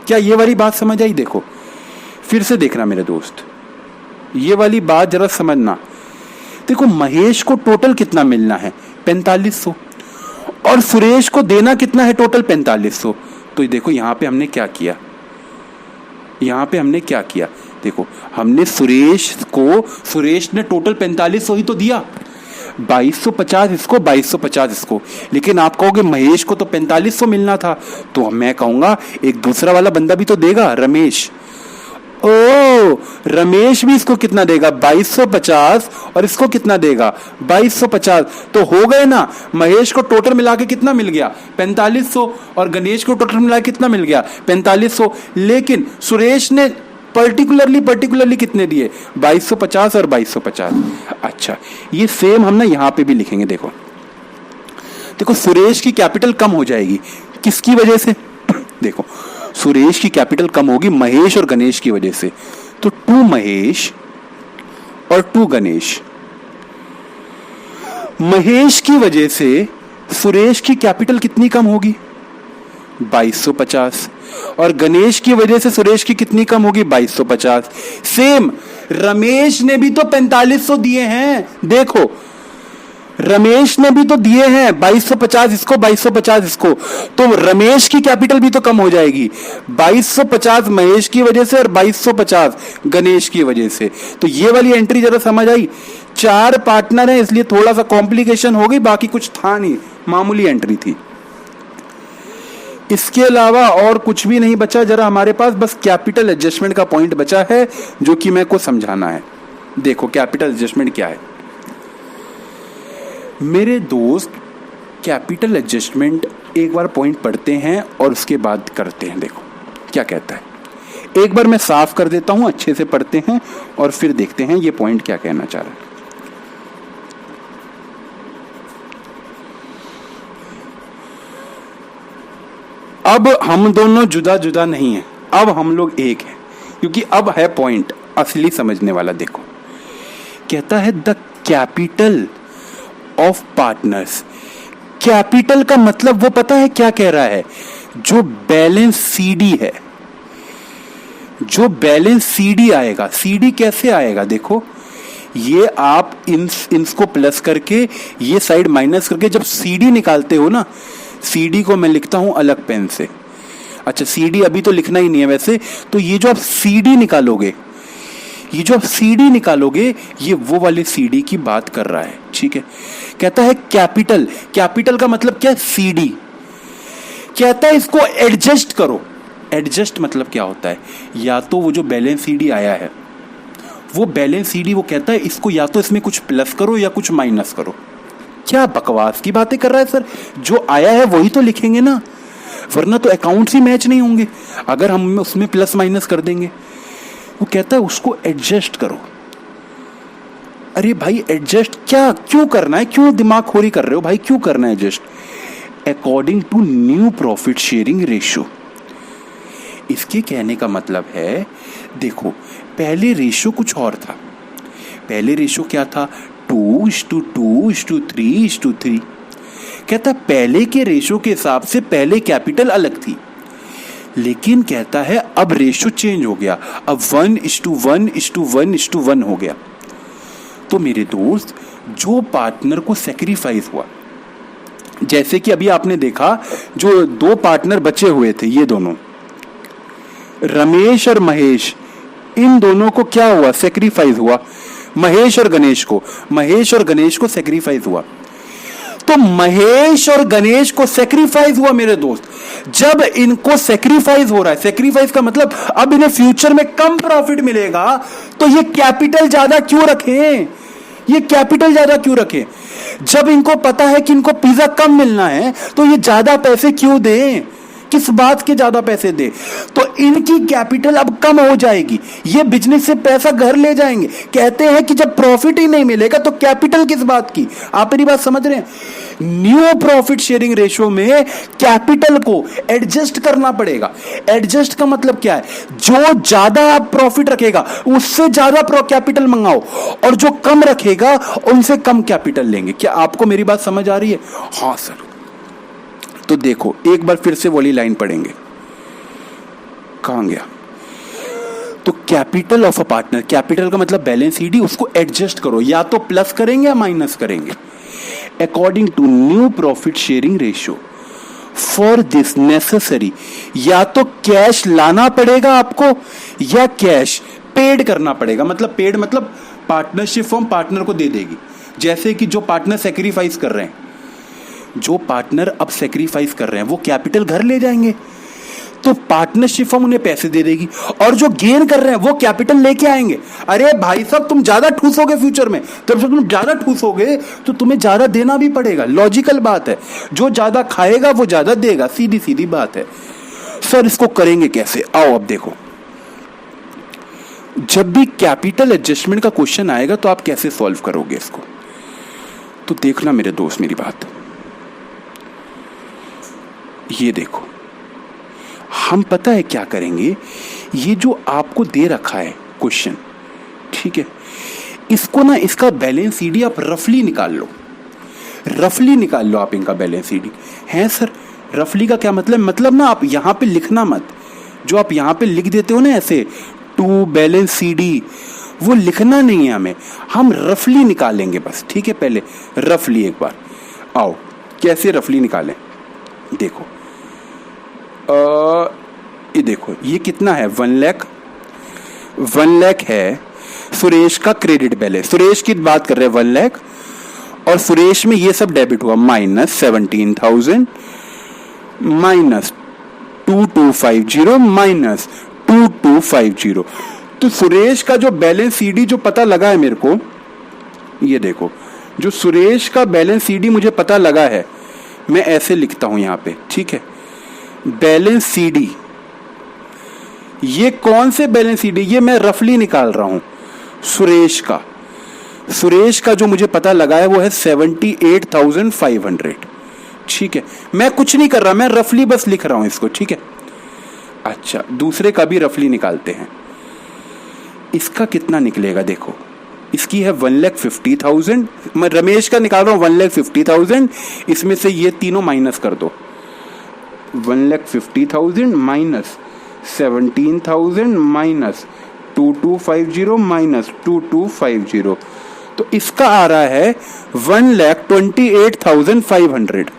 क्या ये वाली बात समझ आई? देखो फिर से देखना मेरे दोस्त, ये वाली बात जरा समझना। देखो महेश को टोटल कितना मिलना है? 4500, और सुरेश को देना कितना है टोटल? 4500। तो देखो यहां पे हमने क्या किया, देखो हमने सुरेश ने टोटल 4500 ही तो दिया, 2250 इसको, 2250 इसको। लेकिन आप कहोगे महेश को तो 4500 मिलना था, तो मैं कहूंगा एक दूसरा वाला बंदा भी तो देगा, रमेश। ओ, रमेश भी इसको कितना देगा? 2250, और इसको कितना देगा? 2250। तो हो गए ना, महेश को टोटल मिला के कितना मिल गया? 4500, और गणेश को टोटल मिला के कितना मिल गया? 4500। लेकिन सुरेश ने पर्टिकुलरली कितने दिए? 2250 और 2250। अच्छा, ये सेम हम ना यहां पे भी लिखेंगे। देखो सुरेश की कैपिटल कम हो जाएगी, किसकी वजह से? देखो सुरेश की कैपिटल कम होगी महेश और गणेश की वजह से। तो 2 महेश और 2 गणेश। महेश की वजह से सुरेश की कैपिटल कितनी कम होगी? 2250, और गणेश की वजह से सुरेश की कितनी कम होगी? 2250। सेम रमेश ने भी तो 4500 दिए हैं, देखो रमेश ने भी तो दिए हैं 2250 इसको, 2250 इसको, तो रमेश की कैपिटल भी तो कम हो जाएगी, 2250 महेश की वजह से और 2250 गणेश की वजह से। तो ये वाली एंट्री जरा समझ आई? 4 पार्टनर है इसलिए थोड़ा सा कॉम्प्लिकेशन हो गई, बाकी कुछ था नहीं, मामूली एंट्री थी। इसके अलावा और कुछ भी नहीं बचा, जरा हमारे पास बस कैपिटल एडजस्टमेंट का पॉइंट बचा है जो कि मेरे को समझाना है। देखो कैपिटल एडजस्टमेंट क्या है मेरे दोस्त। कैपिटल एडजस्टमेंट एक बार पॉइंट पढ़ते हैं और उसके बाद करते हैं। देखो क्या कहता है, एक बार मैं साफ कर देता हूं, अच्छे से पढ़ते हैं और फिर देखते हैं ये पॉइंट क्या कहना चाह रहा है। अब हम दोनों जुदा जुदा नहीं हैं, अब हम लोग एक हैं, क्योंकि अब है पॉइंट असली समझने वाला। देखो कहता है the capital of partners. Capital का मतलब वो पता है क्या कह रहा है? जो बैलेंस सीडी है, जो बैलेंस सीडी आएगा। सीडी कैसे आएगा? देखो ये आप इसको प्लस करके ये साइड माइनस करके जब सीडी निकालते हो ना, सीडी को मैं लिखता हूं अलग पेन से। अच्छा सीडी अभी तो लिखना ही नहीं है वैसे, तो ये जो आप सीडी निकालोगे, ये वो वाली सीडी की बात कर रहा है, ठीक है। कहता है कैपिटल का मतलब क्या है? सीडी। कहता है इसको एडजस्ट करो। एडजस्ट मतलब क्या होता है? या तो वो जो बैलेंस सीडी आया है, वो बैलेंस सीडी वो कहता है इसको या तो इसमें कुछ प्लस करो या कुछ माइनस करो। क्या बकवास की बातें कर रहा है सर, जो आया है वही तो लिखेंगे ना, वरना तो अकाउंट्स ही मैच नहीं होंगे अगर हम उसमें प्लस माइनस कर देंगे। वो कहता है उसको एडजस्ट करो। अरे भाई एडजस्ट क्या, क्यों करना है? क्यों दिमाग खोरी कर रहे हो भाई, क्यों करना है adjust? According to new profit sharing ratio. इसके कहने का मतलब है, देखो पहले रेशियो कुछ और था। पहले रेशियो क्या था? 2:2:3:3। कहता कहता के रेशो के हिसाब से पहले कैपिटल अलग थी, लेकिन कहता है अब रेशो चेंज हो गया, अब 1:1:1:1 हो गया। तो मेरे दोस्त, जो पार्टनर को सेक्रीफाइस हुआ, जैसे कि अभी आपने देखा जो दो पार्टनर बचे हुए थे, ये दोनों रमेश और महेश, इन दोनों को क्या हुआ? सेक्रीफाइस हुआ। महेश और गणेश को सेक्रीफाइस हुआ। तो महेश और गणेश को सेक्रीफाइस हुआ मेरे दोस्त। जब इनको सेक्रीफाइस हो रहा है, सेक्रीफाइस का मतलब अब इन्हें फ्यूचर में कम प्रॉफिट मिलेगा, तो ये कैपिटल ज्यादा क्यों रखें? जब इनको पता है कि इनको पिज्जा कम मिलना है, तो ये ज्यादा पैसे क्यों दें? किस बात के ज्यादा पैसे दे? तो इनकी कैपिटल अब कम हो जाएगी, ये बिजनेस से पैसा घर ले जाएंगे। कहते हैं कि जब प्रॉफिट ही नहीं मिलेगा तो कैपिटल किस बात की? आप मेरी बात समझ रहे हैं? न्यू प्रॉफिट शेयरिंग रेशियो में कैपिटल को एडजस्ट करना पड़ेगा। एडजस्ट का मतलब क्या है? जो ज्यादा आप प्रॉफिट रखेगा उससे ज्यादा कैपिटल मंगाओ, और जो कम रखेगा उनसे कम कैपिटल लेंगे। क्या आपको मेरी बात समझ आ रही है? हाँ सर। तो देखो एक बार फिर से वाली लाइन पढ़ेंगे। कहां गया? तो capital of a partner, capital का मतलब बैलेंस शीट, उसको एडजस्ट करो, या तो प्लस करेंगे या माइनस करेंगे। According to new profit sharing ratio, for this necessary, या तो कैश लाना पड़ेगा आपको या कैश पेड करना पड़ेगा। मतलब पेड मतलब पार्टनरशिप फॉर्म पार्टनर को दे देगी। जैसे कि जो पार्टनर सेक्रीफाइस कर रहे हैं, जो पार्टनर अब सेक्रीफाइस कर रहे हैं वो कैपिटल घर ले जाएंगे, तो पार्टनरशिप फर्म उन्हें पैसे दे देगी, और जो गेन कर रहे हैं वो कैपिटल लेके आएंगे। अरे भाई साहब, तुम ज्यादा ठूसोगे फ्यूचर में, तब से तुम ज्यादा ठूसोगे तो तुम्हें ज्यादा देना भी पड़ेगा। लॉजिकल बात है, जो ज्यादा खाएगा वो ज्यादा देगा, सीधी सीधी बात है। सर इसको करेंगे कैसे? आओ अब देखो, जब भी कैपिटल एडजस्टमेंट का क्वेश्चन आएगा तो आप कैसे सॉल्व करोगे इसको? तो देखना मेरे दोस्त मेरी बात, ये देखो, हम पता है क्या करेंगे। ये जो आपको दे रखा है क्वेश्चन, ठीक है, इसको ना, इसका बैलेंस सीडी आप रफली निकाल लो, रफली निकाल लो आप इनका बैलेंस सीडी। है सर, रफली का क्या मतलब? मतलब ना आप यहां पे लिखना मत, जो आप यहां पे लिख देते हो ना ऐसे टू बैलेंस सीडी, वो लिखना नहीं है हमें, हम रफली निकालेंगे बस। ठीक है, पहले रफली एक बार आओ, कैसे रफली निकालें? देखो ये देखो, ये कितना है? 1 लाख, 1 लाख है सुरेश का क्रेडिट बैलेंस। सुरेश की बात कर रहे हैं 1 लाख, और सुरेश में ये सब डेबिट हुआ, माइनस 17,000 माइनस 2250 माइनस 2250। तो सुरेश का जो बैलेंस सीडी जो पता लगा है मेरे को, ये देखो, जो सुरेश का बैलेंस सीडी मुझे पता लगा है, मैं ऐसे लिखता हूं यहां पे। ठीक है, बैलेंस सीडी, ये कौन से बैलेंस सीडी? ये मैं रफली निकाल रहा हूं सुरेश का। सुरेश का जो मुझे पता लगा है वो है 78,500। ठीक है, मैं कुछ नहीं कर रहा, मैं रफली बस लिख रहा हूं इसको। ठीक है, अच्छा, दूसरे का भी रफली निकालते हैं। इसका कितना निकलेगा? देखो, इसकी है 1,50,000, मैं रमेश का निकाल रहा हूं 1,50,000, इसमें से ये तीनों माइनस कर दो, 1,50,000 माइनस 17,000 माइनस 2250 माइनस 2250, तो इसका आ रहा है 1,28,500,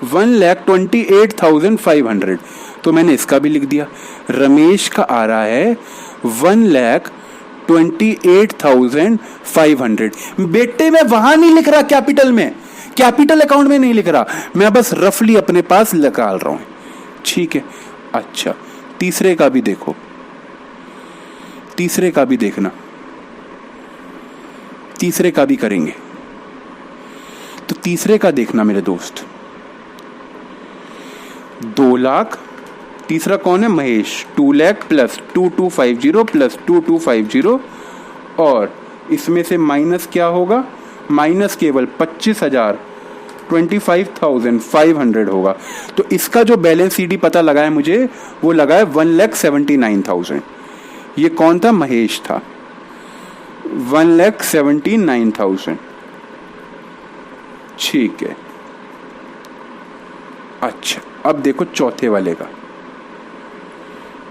1,28,500। तो मैंने इसका भी लिख दिया। रमेश का आ रहा है 1,28,500। बेटे मैं वहां नहीं लिख रहा कैपिटल में, कैपिटल अकाउंट में नहीं लिख रहा, मैं बस रफली अपने पास निकाल रहा हूं। ठीक है, अच्छा, तीसरे का भी देखो, तीसरे का भी देखना, तीसरे का भी करेंगे। तो तीसरे का देखना मेरे दोस्त, 2 लाख, तीसरा कौन है? महेश, 2 लाख प्लस 2250 प्लस 2250, और इसमें से माइनस क्या होगा? माइनस केवल 25,000, 25,500 होगा। तो इसका जो बैलेंस सीडी पता लगा है मुझे, वो लगा है 1,79,000। ये कौन था? महेश था, 1,79,000। ठीक है, अच्छा, अब देखो चौथे वाले का।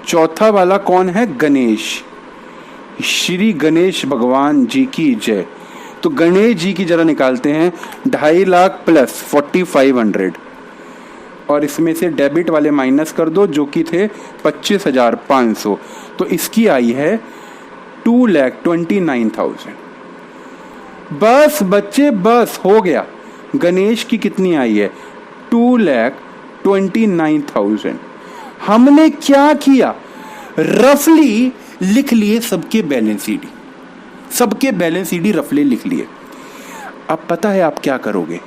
चौथा वाला कौन है? गणेश, श्री गणेश भगवान जी की जय। तो गणेश जी की जरा निकालते हैं, 2.5 लाख प्लस 4,500, और इसमें से डेबिट वाले माइनस कर दो जो कि थे 25,500। तो इसकी आई है 2,29,000। बस बच्चे, बस हो गया। गणेश की कितनी आई है? 2,29,000। हमने क्या किया? रफली लिख लिए सबके बैलेंस सीडी, सबके बैलेंस सीडी रफली लिख लिए। अब पता है आप क्या करोगे?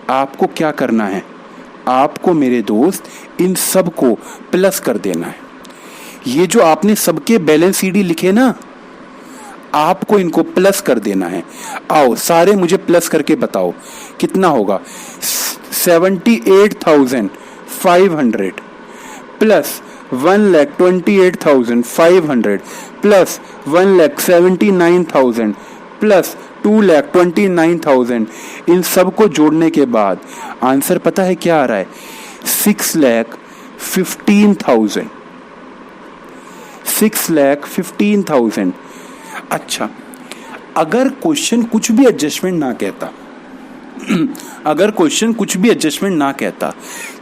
आपको क्या करना है? आपको मेरे दोस्त इन सब को प्लस कर देना है। ये जो आपने सबके बैलेंस सीडी लिखे ना, आपको इनको प्लस कर देना है। आओ सारे मुझे प्लस करके बताओ कितना होगा। 78,500 प्लस 1,28,500 प्लस 1,79,000 प्लस 2,29,000। इन सब को जोड़ने के बाद आंसर पता है क्या आ रहा है? 6,15,000। 6,15,000। अच्छा, अगर क्वेश्चन कुछ भी एडजस्टमेंट ना कहता अगर क्वेश्चन कुछ भी एडजस्टमेंट ना कहता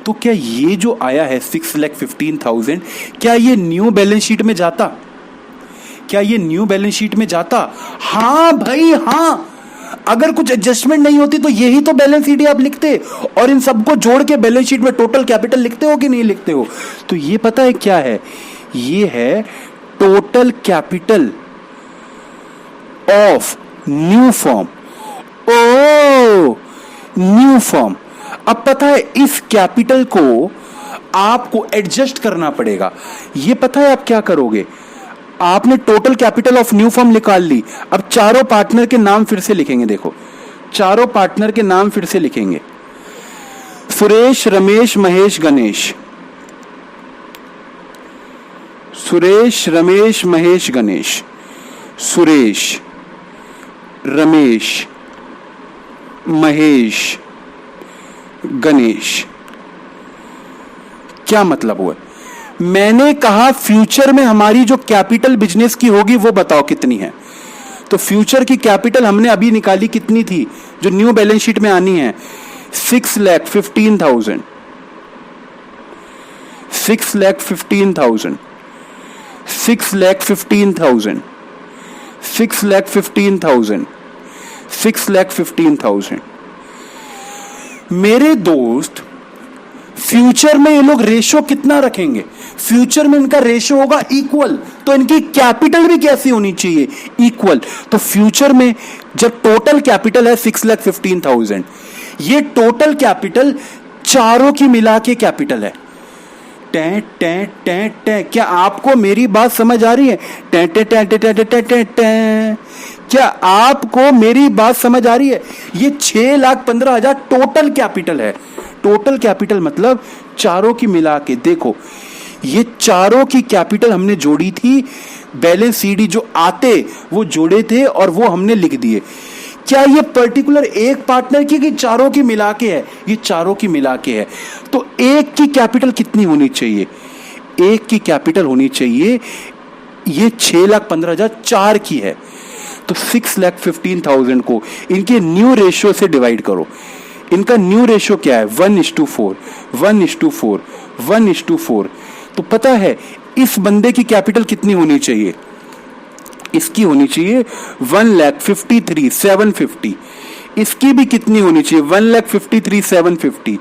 तो क्या ये जो आया है 6,15,000, क्या ये न्यू बैलेंस शीट में जाता? क्या ये न्यू बैलेंस शीट में जाता? हाँ भाई हाँ। अगर कुछ एडजस्टमेंट नहीं होती तो यही तो बैलेंस शीट आप लिखते और इन सबको जोड़ के बैलेंस शीट में टोटल कैपिटल लिखते हो कि नहीं लिखते हो? तो ये पता है क्या है? ये है total capital of new form. Oh, new form. अब पता है इस कैपिटल को आपको एडजस्ट करना पड़ेगा। ये पता है आप क्या करोगे? आपने total capital of new form निकाल ली। अब चारों पार्टनर के नाम फिर से लिखेंगे। देखो, चारों पार्टनर के नाम फिर से लिखेंगे। सुरेश, रमेश, महेश, गणेश। सुरेश, रमेश, महेश, गणेश। सुरेश, रमेश, महेश, गणेश। क्या मतलब हुआ? मैंने कहा फ्यूचर में हमारी जो कैपिटल बिजनेस की होगी वो बताओ कितनी है। तो फ्यूचर की कैपिटल हमने अभी निकाली, कितनी थी जो न्यू बैलेंस शीट में आनी है? 6,15,000। 6,15,000। 6,15,000। 6,15,000। 6,15,000। मेरे दोस्त, फ्यूचर में ये लोग रेशो कितना रखेंगे? फ्यूचर में इनका रेशो होगा इक्वल, तो इनकी कैपिटल भी कैसी होनी चाहिए? इक्वल। तो फ्यूचर में जब टोटल कैपिटल है 6,15,000, ये टोटल कैपिटल चारों की मिला के कैपिटल है। टे टे टे टे, क्या आपको मेरी बात समझ आ रही है? टे टे टे टे टे टे टे टे, क्या आपको मेरी बात समझ आ रही है? ये 6,15,000 टोटल कैपिटल है। टोटल कैपिटल मतलब चारों की मिला के। देखो, ये चारों की कैपिटल हमने जोड़ी थी, बैलेंस सीडी जो आते वो जोड़े थे और वो हमने लिख दिए। क्या ये पर्टिकुलर एक पार्टनर की कि चारों की मिला के है? ये चारों की मिला के है। तो एक की कैपिटल कितनी होनी चाहिए? एक की कैपिटल होनी चाहिए, ये 6,15,000 चार की है, तो 6,15,000 को इनके न्यू रेशियो से डिवाइड करो। इनका न्यू रेशियो क्या है? 1:4, 1:4, 1:4। तो पता है इस बंदे की कैपिटल कितनी होनी चाहिए? इसकी होनी चाहिए 1,53,750। इसकी भी कितनी होनी चाहिए? 1,53,750।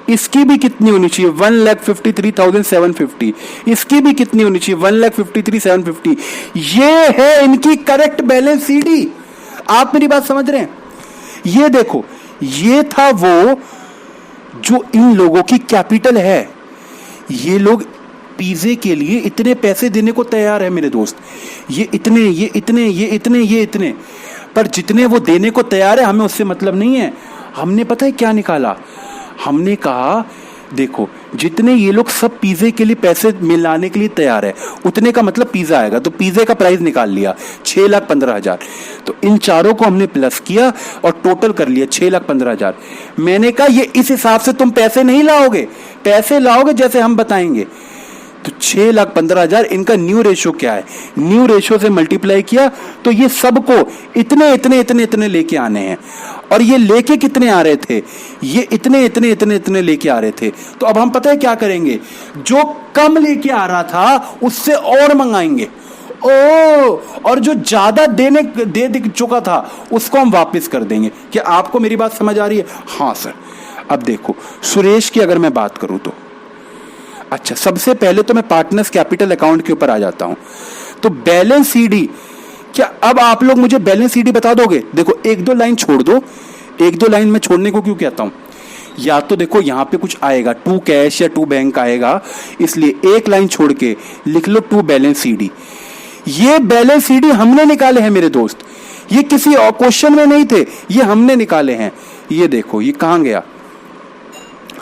इसकी भी कितनी होनी चाहिए? 1,53,750। इसकी भी कितनी होनी चाहिए? 1,53,750। ये है इनकी करेक्ट बैलेंस सीडी। आप मेरी बात समझ रहे हैं? ये देखो, ये था वो जो इन लोगों की कैपिटल है। ये लोग पिज़्ज़े के लिए इतने पैसे देने को तैयार है मेरे दोस्त। ये इतने, ये इतने, ये इतने, ये इतने, पर जितने वो देने को तैयार है हमें उससे मतलब नहीं है। हमने पता है क्या निकाला? हमने कहा देखो, जितने ये लोग सब पिज़्ज़े के लिए पैसे मिलाने के लिए तैयार है, उतने का मतलब पिज़्ज़ा आएगा। तो पिज़्ज़े का प्राइस निकाल लिया 6,15,000। तो इन चारों को हमने प्लस किया और टोटल कर लिया 6,15,000। मैंने कहा ये इस हिसाब से तुम पैसे नहीं लाओगे, पैसे लाओगे जैसे हम बताएंगे। तो 6,15,000 इनका न्यू रेशियो क्या है? न्यू रेशियो से मल्टीप्लाई किया तो ये सबको इतने इतने इतने इतने लेके आने हैं। और ये लेके कितने आ रहे थे? ये इतने इतने इतने इतने लेके आ रहे थे। तो अब हम पता है क्या करेंगे? जो कम लेके आ रहा था उससे और मंगाएंगे। और जो ज्यादा दे चुका था उसको हम वापस कर देंगे। क्या आपको मेरी बात समझ आ रही है? हाँ सर। अब देखो, सुरेश की अगर मैं बात करूं तो अच्छा, सबसे पहले तो मैं पार्टनर्स कैपिटल अकाउंट के ऊपर आ जाता हूं। तो बैलेंस सीडी, क्या अब आप लोग मुझे बैलेंस सीडी बता दोगे? देखो, एक दो लाइन छोड़ दो। एक दो लाइन मैं छोड़ने को क्यों कहता हूं? या तो देखो यहाँ पे कुछ आएगा, टू कैश या टू बैंक आएगा, इसलिए एक लाइन छोड़ के लिख लो टू बैलेंस सीडी। ये बैलेंस सीडी हमने निकाले हैं मेरे दोस्त, ये किसी और क्वेश्चन में नहीं थे, ये हमने निकाले हैं। ये देखो ये कहाँ गया,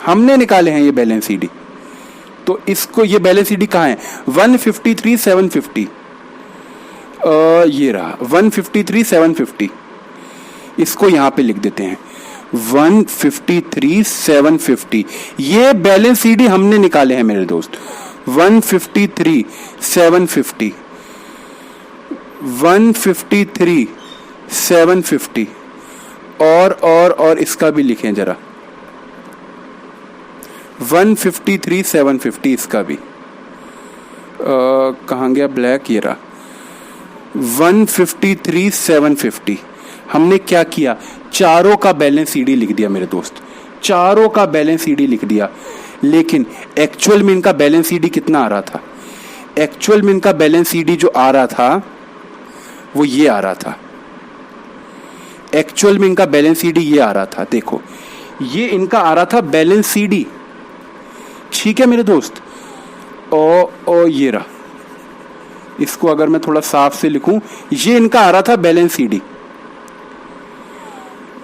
हमने निकाले हैं ये बैलेंस सीडी। तो इसको, ये बैलेंस सीडी कहाँ है, 153,750, ये रहा 153,750। इसको यहां पे लिख देते हैं 153,750। ये बैलेंस सीडी हमने निकाले हैं मेरे दोस्त, 153,750, 153,750। और इसका भी लिखें जरा, 153,750 इसका भी। कहाँ गया ब्लैक, ये रहा 153,750। हमने क्या किया, चारों का बैलेंस सीडी लिख दिया मेरे दोस्त, चारों का बैलेंस सीडी लिख दिया। लेकिन एक्चुअल में इनका बैलेंस सीडी कितना आ रहा था, एक्चुअल में इनका बैलेंस सीडी जो आ रहा था वो ये आ रहा था, एक्चुअल में इनका बैलेंस सीडी ये आ रहा था। देखो ये इनका आ रहा था बैलेंस सीडी, ठीक है मेरे दोस्त। ओ ये रहा, इसको अगर मैं थोड़ा साफ से लिखूं, ये इनका आ रहा था बैलेंस सीडी,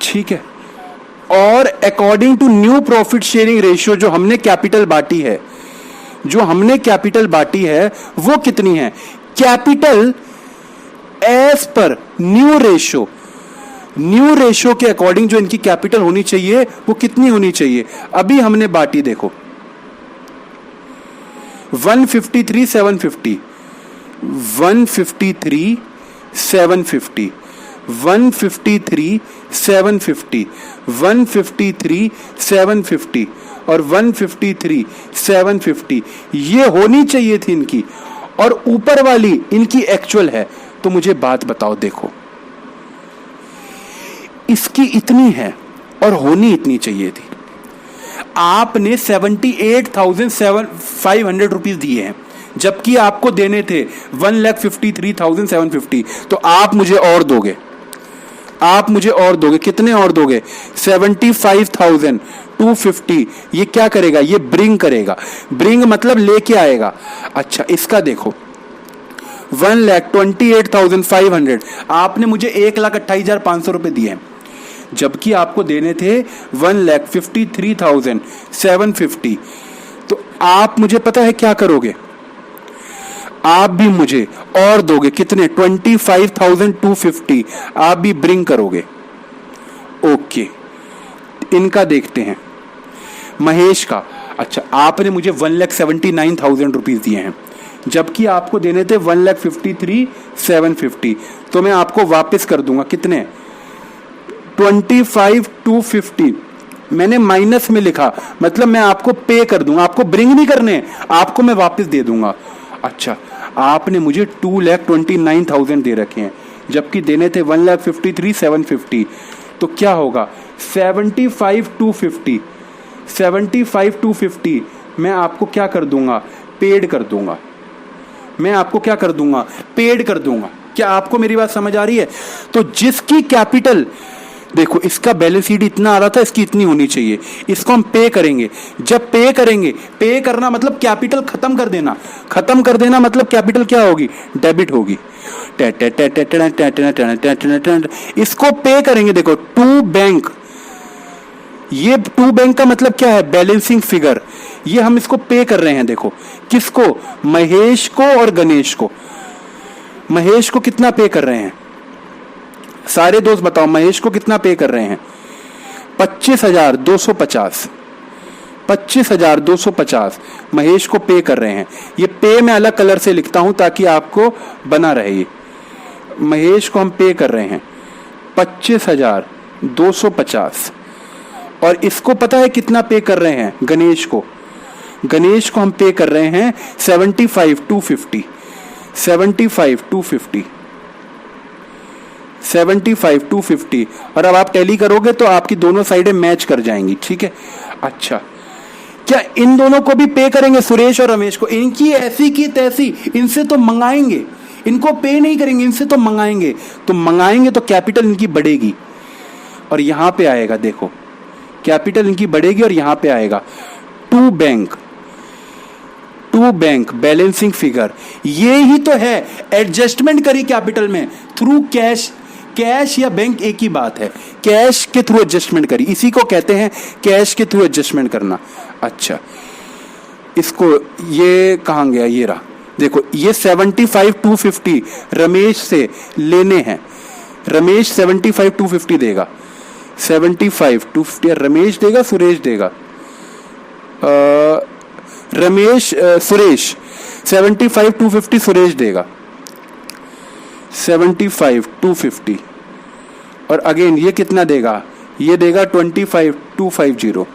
ठीक है। और according to new profit sharing ratio जो हमने कैपिटल बांटी है, जो हमने कैपिटल बांटी है वो कितनी है, कैपिटल एज पर न्यू रेशियो, न्यू रेशियो के अकॉर्डिंग जो इनकी कैपिटल होनी चाहिए वो कितनी होनी चाहिए। अभी हमने बांटी देखो 153,750, 153,750, 153,750, 153,750 और 153,750, ये होनी चाहिए थी इनकी, और ऊपर वाली इनकी एक्चुअल है। तो मुझे बात बताओ, देखो इसकी इतनी है और होनी इतनी चाहिए थी। आपने 78,500 रुपीज दिए हैं, जबकि आपको देने थे 1,53,750। तो आप मुझे और दोगे, आप मुझे और दोगे, कितने और दोगे, 75,250। ये क्या करेगा, ये ब्रिंग करेगा, ब्रिंग मतलब लेके आएगा। अच्छा इसका देखो 1,28,500, आपने मुझे 1,28,500 रुपए दिए हैं, जबकि आपको देने थे 1,53,750। तो आप मुझे पता है क्या करोगे, आप भी मुझे और दोगे, कितने, 25,250, आप भी ब्रिंग करोगे। ओके इनका देखते हैं, महेश का। अच्छा आपने मुझे 1,79,000 रुपीज दिए हैं, जबकि आपको देने थे 1,53,750। तो मैं आपको वापस कर दूंगा, कितने, 25,250। मैंने माइनस में लिखा, मतलब मैं आपको पे कर दूंगा, आपको ब्रिंग नहीं करने, आपको मैं वापस दे दूंगा। अच्छा आपने मुझे 2,29,000 दे रखे हैं, जबकि देने थे 1,53,750। तो क्या होगा, 75,250, 75,250 मैं आपको क्या कर दूंगा, पेड कर दूंगा, मैं आपको क्या कर दूंगा, पेड कर दूंगा। क्या आपको मेरी बात समझ आ रही है। तो जिसकी कैपिटल, देखो इसका बैलेंस शीट इतना आ रहा था, इसकी इतनी होनी चाहिए, इसको हम पे करेंगे। जब पे करेंगे, पे करना मतलब कैपिटल खत्म कर देना, खत्म कर देना मतलब कैपिटल क्या होगी, डेबिट होगी। इसको पे करेंगे, देखो टू बैंक, ये टू बैंक का मतलब क्या है, बैलेंसिंग फिगर, ये हम इसको पे कर रहे हैं। देखो किसको, महेश को और गणेश को। महेश को कितना पे कर रहे हैं, सारे दोस्त बताओ, महेश को कितना पे कर रहे हैं, 25,250, 25,250 महेश को पे कर रहे हैं। ये पे मैं अलग कलर से लिखता हूं ताकि आपको बना रहे। ये महेश को हम पे कर रहे हैं 25,250, और इसको पता है कितना पे कर रहे हैं, गणेश को, गणेश को हम पे कर रहे हैं 75,250, 75,250, 75,250। और अब आप टैली करोगे तो आपकी दोनों साइडें मैच कर जाएंगी, ठीक है। अच्छा क्या इन दोनों को भी पे करेंगे, सुरेश और रमेश को, इनकी ऐसी की तैसी, इनसे तो मंगाएंगे, इनको पे नहीं करेंगे, इनसे तो मंगाएंगे। तो मंगाएंगे तो कैपिटल इनकी बढ़ेगी, और यहां पे आएगा, देखो कैपिटल इनकी बढ़ेगी और यहाँ पे आएगा टू बैंक बैलेंसिंग फिगर। ये ही तो है, एडजस्टमेंट करी कैपिटल में थ्रू कैश। कैश या बैंक एक ही बात है, कैश के थ्रू एडजस्टमेंट करी, इसी को कहते हैं कैश के थ्रू एडजस्टमेंट करना। अच्छा, इसको ये कहाँ गया, ये रहा, देखो ये 75,250 रमेश से लेने हैं। रमेश 75,250 देगा, 75,250 रमेश देगा सुरेश देगा, सुरेश 75,250 सुरेश देगा, 75,250 और अगेन ये कितना देगा, ये देगा 25,250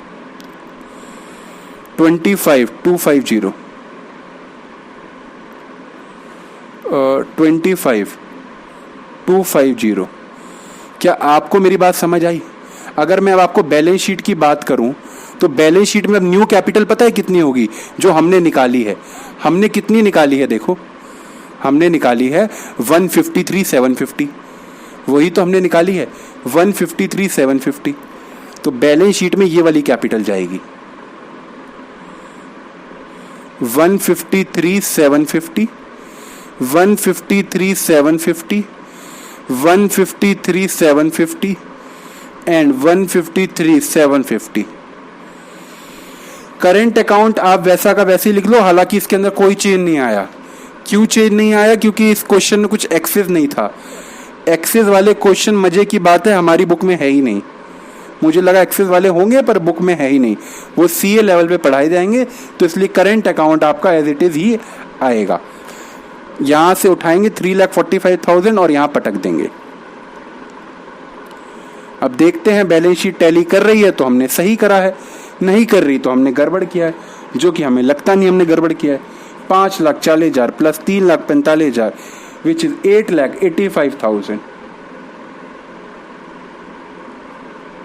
25,250। क्या आपको मेरी बात समझ आई? अगर मैं अब आपको बैलेंस शीट की बात करूं तो बैलेंस शीट में अब न्यू कैपिटल पता है कितनी होगी जो हमने निकाली है? हमने कितनी निकाली है? देखो हमने निकाली है 153,750, वही तो हमने निकाली है 153,750। तो बैलेंस शीट में ये वाली कैपिटल जाएगी 153,750, 153,750, 153,750 एंड 153,750। करेंट अकाउंट आप वैसा का वैसे ही लिख लो, हालांकि इसके अंदर कोई चेंज नहीं आया। क्यों चेंज नहीं आया? क्योंकि इस क्वेश्चन में कुछ एक्सेस नहीं था। एक्सेस वाले क्वेश्चन मजे की बात है हमारी बुक में है ही नहीं। मुझे लगा एक्सेस वाले होंगे पर बुक में है ही नहीं, वो सीए लेवल पे पढ़ाए जाएंगे, तो इसलिए करेंट अकाउंट आपका एज इट इज ही आएगा। यहां से उठाएंगे 3,45,000 और यहां पटक देंगे। अब देखते हैं बैलेंस शीट टैली कर रही है तो हमने सही करा है, नहीं कर रही तो हमने गड़बड़ किया है, जो कि हमें लगता नहीं हमने गड़बड़ किया है। 5,40,000 प्लस 3,45,000 विच इज 8,85,000।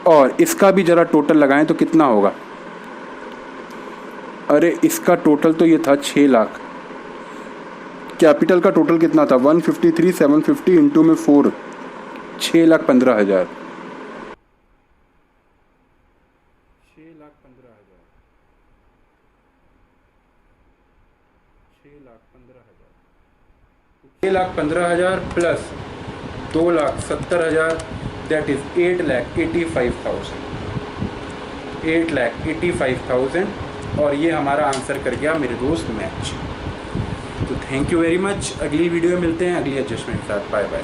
और इसका भी जरा टोटल लगाएं तो कितना होगा? अरे इसका टोटल तो ये था 6 लाख। कैपिटल का टोटल कितना था? 153,750 इंटू में 4, 6,15,000। 6,15,000 प्लस 2,70,000 दैट इज 8,85,000। 8,85,000 और ये हमारा आंसर कर गया मेरे दोस्त मैच। तो थैंक यू वेरी मच। अगली वीडियो में मिलते हैं अगली एडजस्टमेंट के साथ। Bye bye.